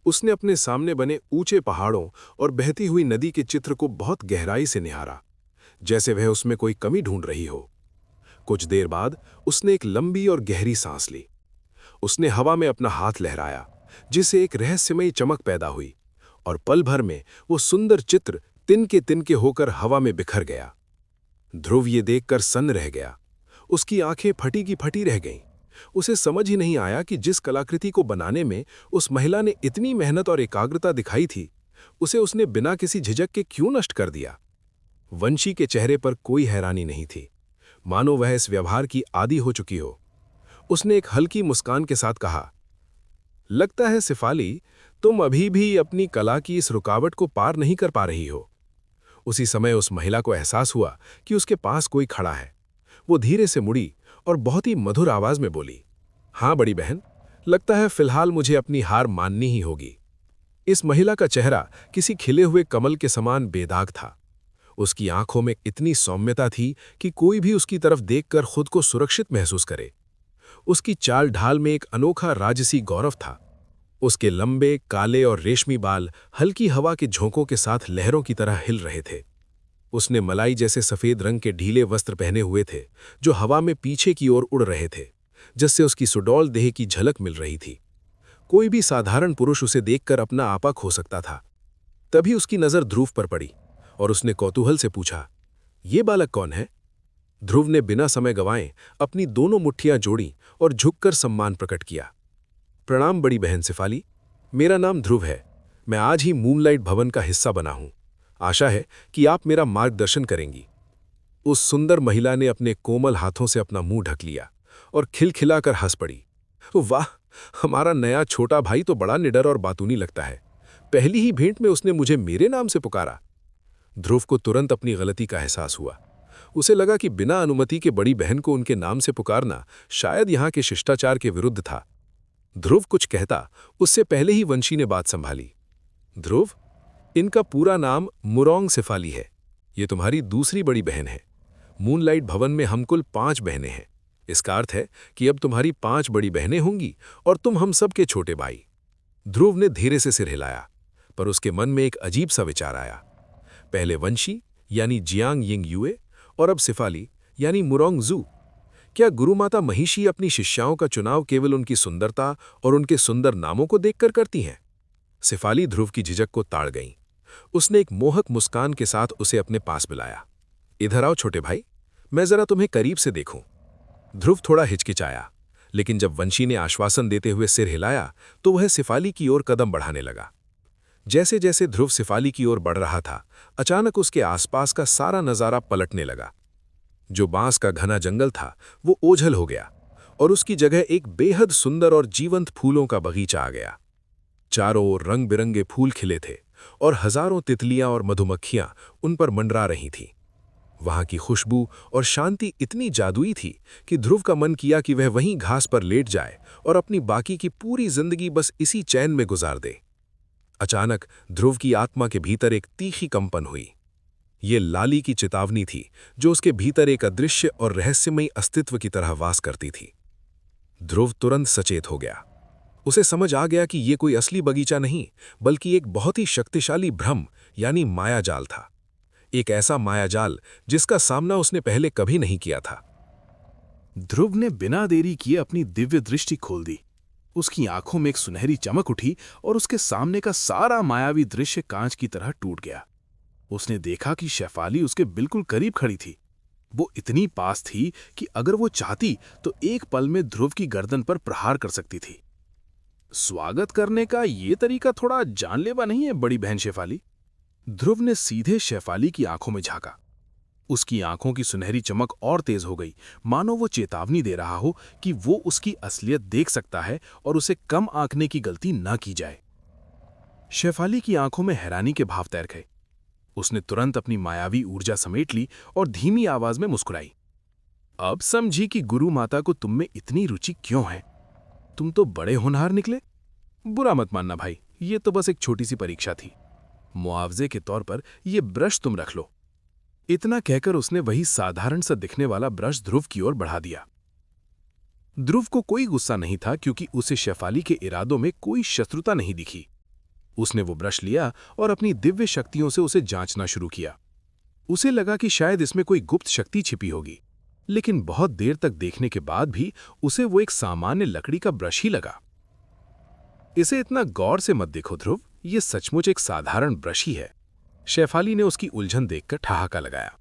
उसने अपने सामने बने ऊंचे पहाड़ों और बहती हुई नदी के चित्र को बहुत गहराई से निहारा, जैसे वह उसमें कोई कमी ढूंढ रही हो। कुछ देर बाद उसने एक लंबी और गहरी सांस ली। उसने हवा में अपना हाथ लहराया, जिससे एक रहस्यमयी चमक पैदा हुई, और पल भर में वो सुंदर चित्र तिनके तिनके होकर हवा में बिखर गया। ध्रुव ये देखकर सन्न रह गया। उसकी आंखें फटी की फटी रह गईं। उसे समझ ही नहीं आया कि जिस कलाकृति को बनाने में उस महिला ने इतनी मेहनत और एकाग्रता दिखाई थी, उसे उसने बिना किसी झिझक के क्यों नष्ट कर दिया। वंशी के चेहरे पर कोई हैरानी नहीं थी, मानो वह इस व्यवहार की आदी हो चुकी हो। उसने एक हल्की मुस्कान के साथ कहा, लगता है सिफाली, तुम अभी भी अपनी कला की इस रुकावट को पार नहीं कर पा रही हो। उसी समय उस महिला को एहसास हुआ कि उसके पास कोई खड़ा है। वो धीरे से मुड़ी और बहुत ही मधुर आवाज में बोली, हाँ बड़ी बहन, लगता है फिलहाल मुझे अपनी हार माननी ही होगी। इस महिला का चेहरा किसी खिले हुए कमल के समान बेदाग था। उसकी आंखों में इतनी सौम्यता थी कि कोई भी उसकी तरफ देखकर खुद को सुरक्षित महसूस करे। उसकी चाल ढाल में एक अनोखा राजसी गौरव था। उसके लंबे, काले और रेशमी बाल हल्की हवा के झोंकों के साथ लहरों की तरह हिल रहे थे। उसने मलाई जैसे सफेद रंग के ढीले वस्त्र पहने हुए थे, जो हवा में पीछे की ओर उड़ रहे थे, जिससे उसकी सुडौल देह की झलक मिल रही थी। कोई भी साधारण पुरुष उसे देखकर अपना आपा खो सकता था। तभी उसकी नज़र ध्रुव पर पड़ी और उसने कौतूहल से पूछा, ये बालक कौन है? ध्रुव ने बिना समय गंवाए अपनी दोनों मुट्ठियां जोड़ी और झुककर सम्मान प्रकट किया। प्रणाम बड़ी बहन शेफाली, मेरा नाम ध्रुव है। मैं आज ही मूनलाइट भवन का हिस्सा बना हूं। आशा है कि आप मेरा मार्गदर्शन करेंगी। उस सुंदर महिला ने अपने कोमल हाथों से अपना मुंह ढक लिया और खिलखिलाकर हंस पड़ी। वाह, हमारा नया छोटा भाई तो बड़ा निडर और बातूनी लगता है। पहली ही भेंट में उसने मुझे मेरे नाम से पुकारा। ध्रुव को तुरंत अपनी गलती का एहसास हुआ। उसे लगा कि बिना अनुमति के बड़ी बहन को उनके नाम से पुकारना शायद यहाँ के शिष्टाचार के विरुद्ध था। ध्रुव कुछ कहता उससे पहले ही वंशी ने बात संभाली। ध्रुव, इनका पूरा नाम मुरोंग शेफाली है। ये तुम्हारी दूसरी बड़ी बहन है। मूनलाइट भवन में हम कुल 5 बहनें हैं। इसका अर्थ है कि अब तुम्हारी 5 बड़ी बहनें होंगी और तुम हम सब के छोटे भाई। ध्रुव ने धीरे से सिर हिलाया, पर उसके मन में एक अजीब सा विचार आया। पहले वंशी यानी जियांग यिंग युए और अब शेफाली यानी मुरोंग जू। क्या गुरुमाता महिषी अपनी शिष्याओं का चुनाव केवल उनकी सुंदरता और उनके सुंदर नामों को देखकर करती हैं? शेफाली ध्रुव की झिझक को ताड़ गई। उसने एक मोहक मुस्कान के साथ उसे अपने पास बुलाया। इधर आओ छोटे भाई, मैं जरा तुम्हें करीब से देखूं। ध्रुव थोड़ा हिचकिचाया, लेकिन जब वंशी ने आश्वासन देते हुए सिर हिलाया तो वह शेफाली की ओर कदम बढ़ाने लगा। जैसे जैसे ध्रुव शेफाली की ओर बढ़ रहा था, अचानक उसके आसपास का सारा नजारा पलटने लगा। जो बांस का घना जंगल था वो ओझल हो गया और उसकी जगह एक बेहद सुंदर और जीवंत फूलों का बगीचा आ गया। चारों ओर रंग बिरंगे फूल खिले थे और हजारों तितलियां और मधुमक्खियां उन पर मंडरा रही थीं। वहां की खुशबू और शांति इतनी जादुई थी कि ध्रुव का मन किया कि वह वहीं घास पर लेट जाए और अपनी बाकी की पूरी जिंदगी बस इसी चैन में गुजार दे। अचानक ध्रुव की आत्मा के भीतर एक तीखी कंपन हुई। ये लाली की चेतावनी थी जो उसके भीतर एक अदृश्य और रहस्यमयी अस्तित्व की तरह वास करती थी। ध्रुव तुरंत सचेत हो गया। उसे समझ आ गया कि ये कोई असली बगीचा नहीं, बल्कि एक बहुत ही शक्तिशाली भ्रम यानी मायाजाल था। एक ऐसा मायाजाल जिसका सामना उसने पहले कभी नहीं किया था। ध्रुव ने बिना देरी किए अपनी दिव्य दृष्टि खोल दी। उसकी आंखों में एक सुनहरी चमक उठी और उसके सामने का सारा मायावी दृश्य कांच की तरह टूट गया। उसने देखा कि शेफाली उसके बिल्कुल करीब खड़ी थी। वो इतनी पास थी कि अगर वो चाहती तो एक पल में ध्रुव की गर्दन पर प्रहार कर सकती थी। स्वागत करने का ये तरीका थोड़ा जानलेवा नहीं है बड़ी बहन शेफाली? ध्रुव ने सीधे शेफाली की आंखों में झांका। उसकी आंखों की सुनहरी चमक और तेज हो गई, मानो वो चेतावनी दे रहा हो कि वो उसकी असलियत देख सकता है और उसे कम आंकने की गलती न की जाए। शेफाली की आंखों में हैरानी के भाव तैर गए। उसने तुरंत अपनी मायावी ऊर्जा समेट ली और धीमी आवाज में मुस्कुराई। अब समझी कि गुरु माता को तुम में इतनी रुचि क्यों है। तुम तो बड़े होनहार निकले। बुरा मत मानना भाई, ये तो बस एक छोटी सी परीक्षा थी। मुआवजे के तौर पर ये ब्रश तुम रख लो। इतना कहकर उसने वही साधारण सा दिखने वाला ब्रश ध्रुव की ओर बढ़ा दिया। ध्रुव को कोई गुस्सा नहीं था क्योंकि उसे शेफाली के इरादों में कोई शत्रुता नहीं दिखी। उसने वो ब्रश लिया और अपनी दिव्य शक्तियों से उसे जांचना शुरू किया। उसे लगा कि शायद इसमें कोई गुप्त शक्ति छिपी होगी, लेकिन बहुत देर तक देखने के बाद भी उसे वो एक सामान्य लकड़ी का ब्रश ही लगा। इसे इतना गौर से मत देखो ध्रुव, ये सचमुच एक साधारण ब्रश ही है। शेफाली ने उसकी उलझन देखकर ठहाका लगाया।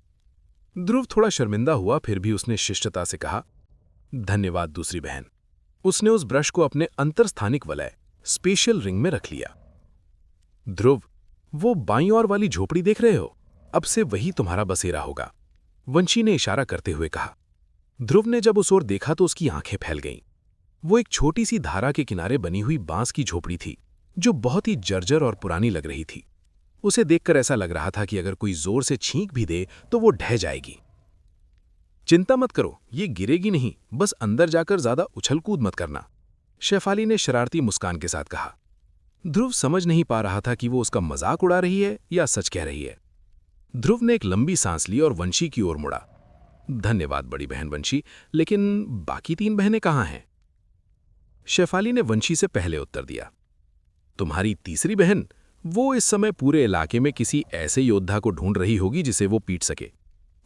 ध्रुव थोड़ा शर्मिंदा हुआ, फिर भी उसने शिष्टता से कहा, धन्यवाद दूसरी बहन। उसने उस ब्रश को अपने अंतरस्थानिक वलय स्पेशल रिंग में रख लिया। ध्रुव, वो बाईं ओर वाली झोपड़ी देख रहे हो? अब से वही तुम्हारा बसेरा होगा, वंशी ने इशारा करते हुए कहा। ध्रुव ने जब उस ओर देखा तो उसकी आंखें फैल गईं। वो एक छोटी सी धारा के किनारे बनी हुई बांस की झोपड़ी थी जो बहुत ही जर्जर और पुरानी लग रही थी। उसे देखकर ऐसा लग रहा था कि अगर कोई जोर से छींक भी दे तो वो ढह जाएगी। चिंता मत करो, ये गिरेगी नहीं, बस अंदर जाकर ज्यादा उछल कूद मत करना, शेफाली ने शरारती मुस्कान के साथ कहा। ध्रुव समझ नहीं पा रहा था कि वो उसका मजाक उड़ा रही है या सच कह रही है। ध्रुव ने एक लंबी सांस ली और वंशी की ओर मुड़ा। धन्यवाद बड़ी बहन वंशी, लेकिन बाकी 3 बहनें कहाँ हैं? शेफाली ने वंशी से पहले उत्तर दिया। तुम्हारी तीसरी बहन, वो इस समय पूरे इलाके में किसी ऐसे योद्धा को ढूंढ रही होगी जिसे वो पीट सके।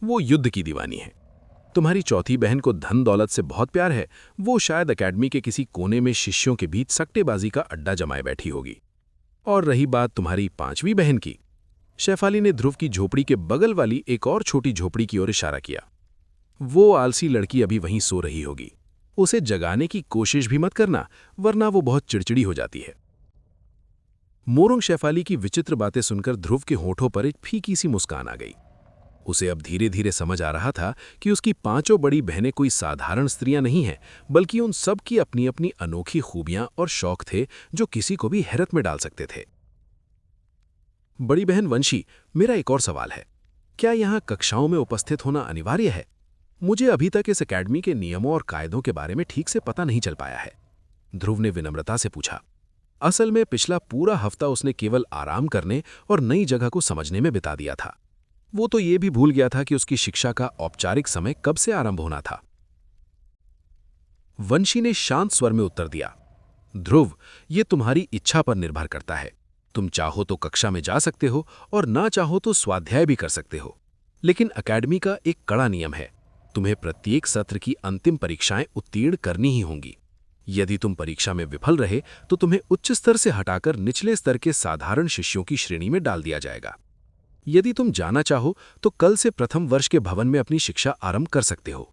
वो युद्ध की दीवानी है। तुम्हारी चौथी बहन को धन दौलत से बहुत प्यार है, वो शायद एकेडमी के किसी कोने में शिष्यों के बीच सट्टेबाजी का अड्डा जमाए बैठी होगी। और रही बात तुम्हारी पांचवी बहन की, शेफाली ने ध्रुव की झोपड़ी के बगल वाली एक और छोटी झोपड़ी की ओर इशारा किया। वो आलसी लड़की अभी वहीं सो रही होगी, उसे जगाने की कोशिश भी मत करना, वरना वो बहुत चिड़चिड़ी हो जाती है। मोरंग शेफाली की विचित्र बातें सुनकर ध्रुव के होठों पर एक फीकी सी मुस्कान आ गई। उसे अब धीरे धीरे समझ आ रहा था कि उसकी पांचों बड़ी बहनें कोई साधारण स्त्रियां नहीं हैं, बल्कि उन सब की अपनी अपनी अनोखी खूबियां और शौक थे जो किसी को भी हैरत में डाल सकते थे। बड़ी बहन वंशी, मेरा एक और सवाल है, क्या यहाँ कक्षाओं में उपस्थित होना अनिवार्य है? मुझे अभी तक इस एकेडमी के नियमों और कायदों के बारे में ठीक से पता नहीं चल पाया है। ध्रुव ने विनम्रता से पूछा। असल में पिछला पूरा हफ्ता उसने केवल आराम करने और नई जगह को समझने में बिता दिया था। वो तो ये भी भूल गया था कि उसकी शिक्षा का औपचारिक समय कब से आरंभ होना था। वंशी ने शांत स्वर में उत्तर दिया, ध्रुव, ये तुम्हारी इच्छा पर निर्भर करता है। तुम चाहो तो कक्षा में जा सकते हो और ना चाहो तो स्वाध्याय भी कर सकते हो। लेकिन अकेडमी का एक कड़ा नियम है, तुम्हें प्रत्येक सत्र की अंतिम परीक्षाएं उत्तीर्ण करनी ही होंगी। यदि तुम परीक्षा में विफल रहे तो तुम्हें उच्च स्तर से हटाकर निचले स्तर के साधारण शिष्यों की श्रेणी में डाल दिया जाएगा। यदि तुम जाना चाहो तो कल से प्रथम वर्ष के भवन में अपनी शिक्षा आरंभ कर सकते हो।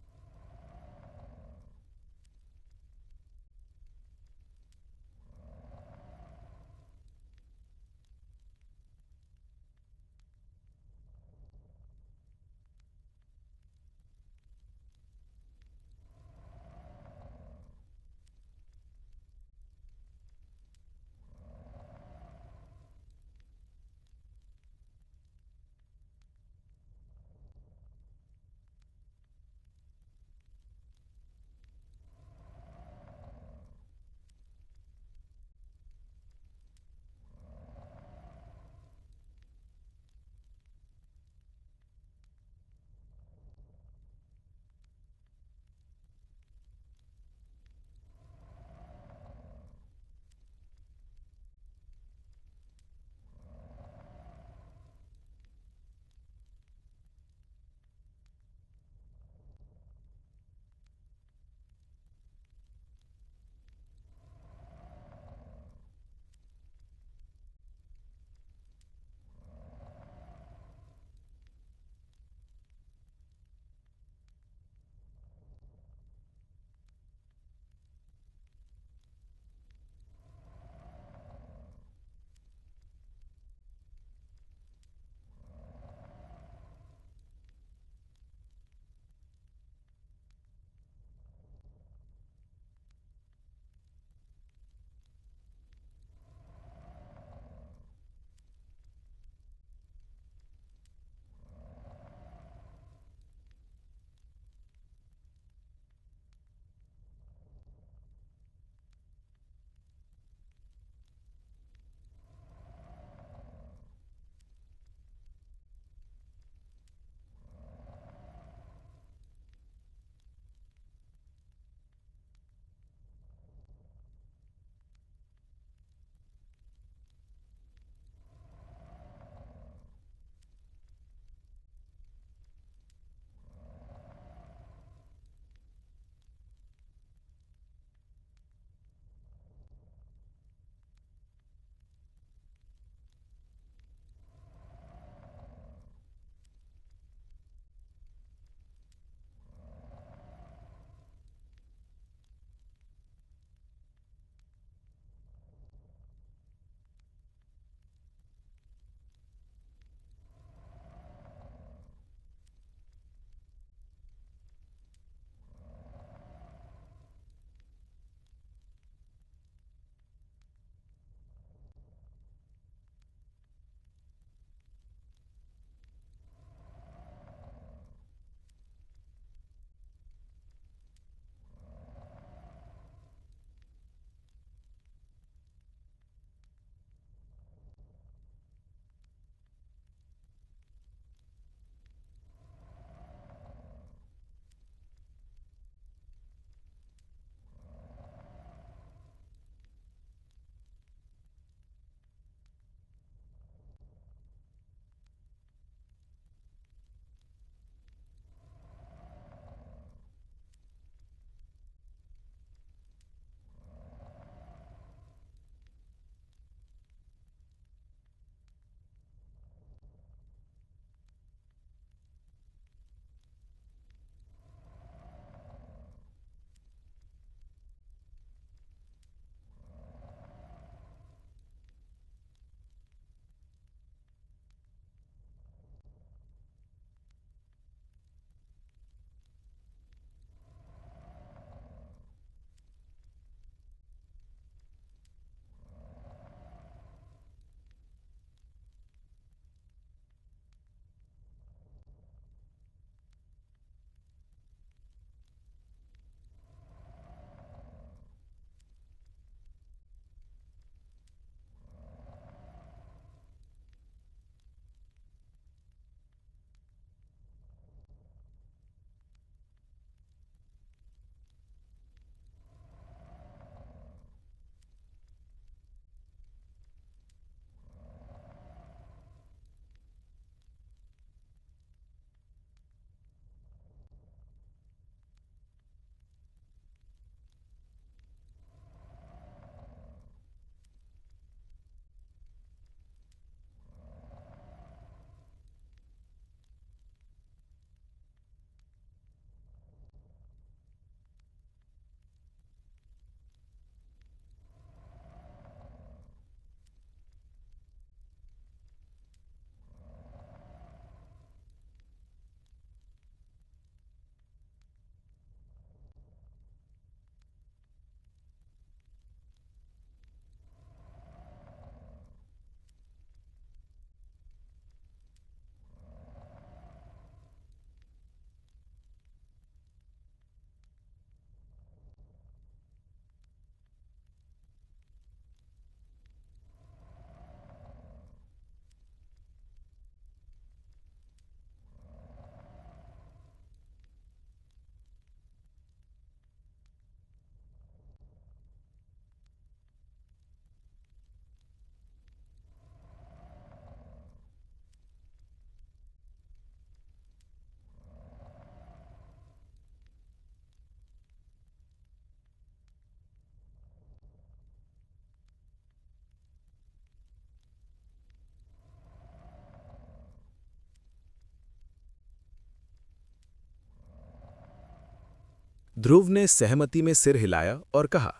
ध्रुव ने सहमति में सिर हिलाया और कहा,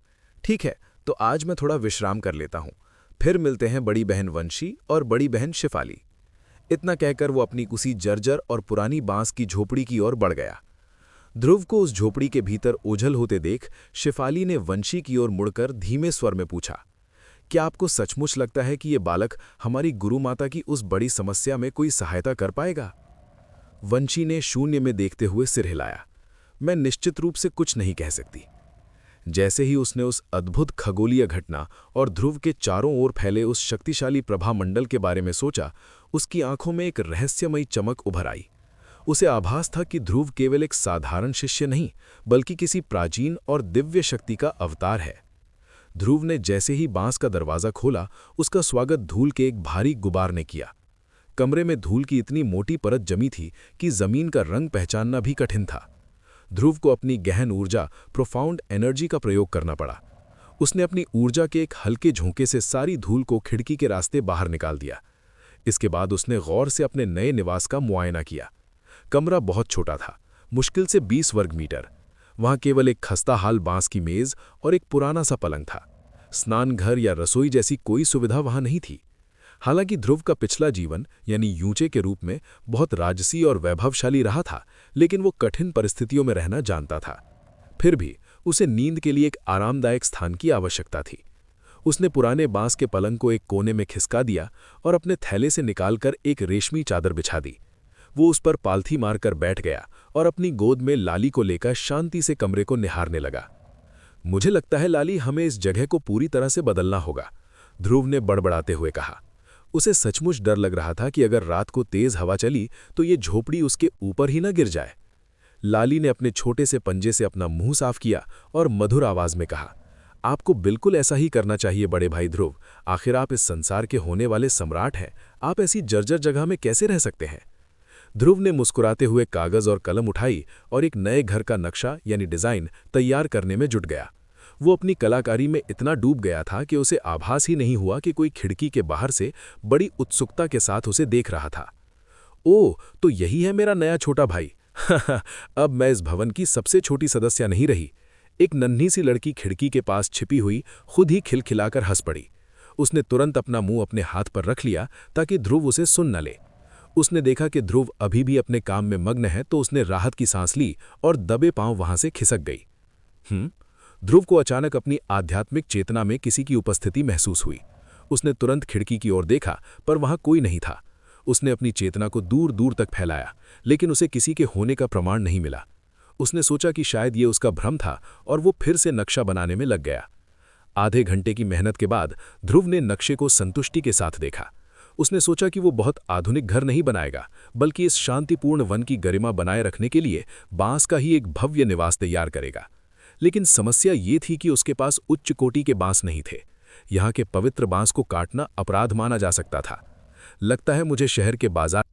ठीक है, तो आज मैं थोड़ा विश्राम कर लेता हूं। फिर मिलते हैं बड़ी बहन वंशी और बड़ी बहन शिफाली। इतना कहकर वो अपनी उसी जर्जर और पुरानी बांस की झोपड़ी की ओर बढ़ गया। ध्रुव को उस झोपड़ी के भीतर ओझल होते देख शिफाली ने वंशी की ओर मुड़कर धीमे स्वर में पूछा, क्या आपको सचमुच लगता है कि ये बालक हमारी गुरु माता की उस बड़ी समस्या में कोई सहायता कर पाएगा? वंशी ने शून्य में देखते हुए सिर हिलाया। मैं निश्चित रूप से कुछ नहीं कह सकती। जैसे ही उसने उस अद्भुत खगोलीय घटना और ध्रुव के चारों ओर फैले उस शक्तिशाली प्रभामंडल के बारे में सोचा, उसकी आंखों में एक रहस्यमयी चमक उभर आई। उसे आभास था कि ध्रुव केवल एक साधारण शिष्य नहीं, बल्कि किसी प्राचीन और दिव्य शक्ति का अवतार है। ध्रुव ने जैसे ही बांस का दरवाजा खोला, उसका स्वागत धूल के एक भारी गुबार ने किया। कमरे में धूल की इतनी मोटी परत जमी थी कि जमीन का रंग पहचानना भी कठिन था। ध्रुव को अपनी गहन ऊर्जा, प्रोफाउंड एनर्जी का प्रयोग करना पड़ा। उसने अपनी ऊर्जा के एक हल्के झोंके से सारी धूल को खिड़की के रास्ते बाहर निकाल दिया। इसके बाद उसने गौर से अपने नए निवास का मुआयना किया। कमरा बहुत छोटा था, मुश्किल से 20 वर्ग मीटर। वहां केवल एक खस्ता हाल बांस की मेज और एक पुराना सा पलंग था। स्नान घर या रसोई जैसी कोई सुविधा वहां नहीं थी। हालांकि ध्रुव का पिछला जीवन यानी यूचे के रूप में बहुत राजसी और वैभवशाली रहा था, लेकिन वो कठिन परिस्थितियों में रहना जानता था। फिर भी उसे नींद के लिए एक आरामदायक स्थान की आवश्यकता थी। उसने पुराने बांस के पलंग को एक कोने में खिसका दिया और अपने थैले से निकालकर एक रेशमी चादर बिछा दी। वो उस पर पालथी मारकर बैठ गया और अपनी गोद में लाली को लेकर शांति से कमरे को निहारने लगा। मुझे लगता है लाली, हमें इस जगह को पूरी तरह से बदलना होगा, ध्रुव ने बड़बड़ाते हुए कहा। उसे सचमुच डर लग रहा था कि अगर रात को तेज हवा चली तो ये झोपड़ी उसके ऊपर ही न गिर जाए। लाली ने अपने छोटे से पंजे से अपना मुंह साफ किया और मधुर आवाज में कहा, आपको बिल्कुल ऐसा ही करना चाहिए बड़े भाई ध्रुव। आखिर आप इस संसार के होने वाले सम्राट हैं। आप ऐसी जर्जर जगह में कैसे रह सकते हैं? ध्रुव ने मुस्कुराते हुए कागज और कलम उठाई और एक नए घर का नक्शा यानी डिजाइन तैयार करने में जुट गया। वो अपनी कलाकारी में इतना डूब गया था कि उसे आभास ही नहीं हुआ कि कोई खिड़की के बाहर से बड़ी उत्सुकता के साथ उसे देख रहा था। ओह, तो यही है मेरा नया छोटा भाई। अब मैं इस भवन की सबसे छोटी सदस्य नहीं रही। एक नन्ही सी लड़की खिड़की के पास छिपी हुई खुद ही खिलखिलाकर हंस पड़ी। उसने तुरंत अपना मुंह अपने हाथ पर रख लिया ताकि ध्रुव उसे सुन न ले। उसने देखा कि ध्रुव अभी भी अपने काम में मग्न है, तो उसने राहत की सांस ली और दबे पांव वहां से खिसक गई। ध्रुव को अचानक अपनी आध्यात्मिक चेतना में किसी की उपस्थिति महसूस हुई। उसने तुरंत खिड़की की ओर देखा, पर वहां कोई नहीं था। उसने अपनी चेतना को दूर दूर तक फैलाया, लेकिन उसे किसी के होने का प्रमाण नहीं मिला। उसने सोचा कि शायद ये उसका भ्रम था और वो फिर से नक्शा बनाने में लग गया। आधे घंटे की मेहनत के बाद ध्रुव ने नक्शे को संतुष्टि के साथ देखा। उसने सोचा कि वो बहुत आधुनिक घर नहीं बनाएगा, बल्कि इस शांतिपूर्ण वन की गरिमा बनाए रखने के लिए बांस का ही एक भव्य निवास तैयार करेगा। लेकिन समस्या ये थी कि उसके पास उच्च कोटि के बांस नहीं थे। यहाँ के पवित्र बांस को काटना अपराध माना जा सकता था। लगता है मुझे शहर के बाजार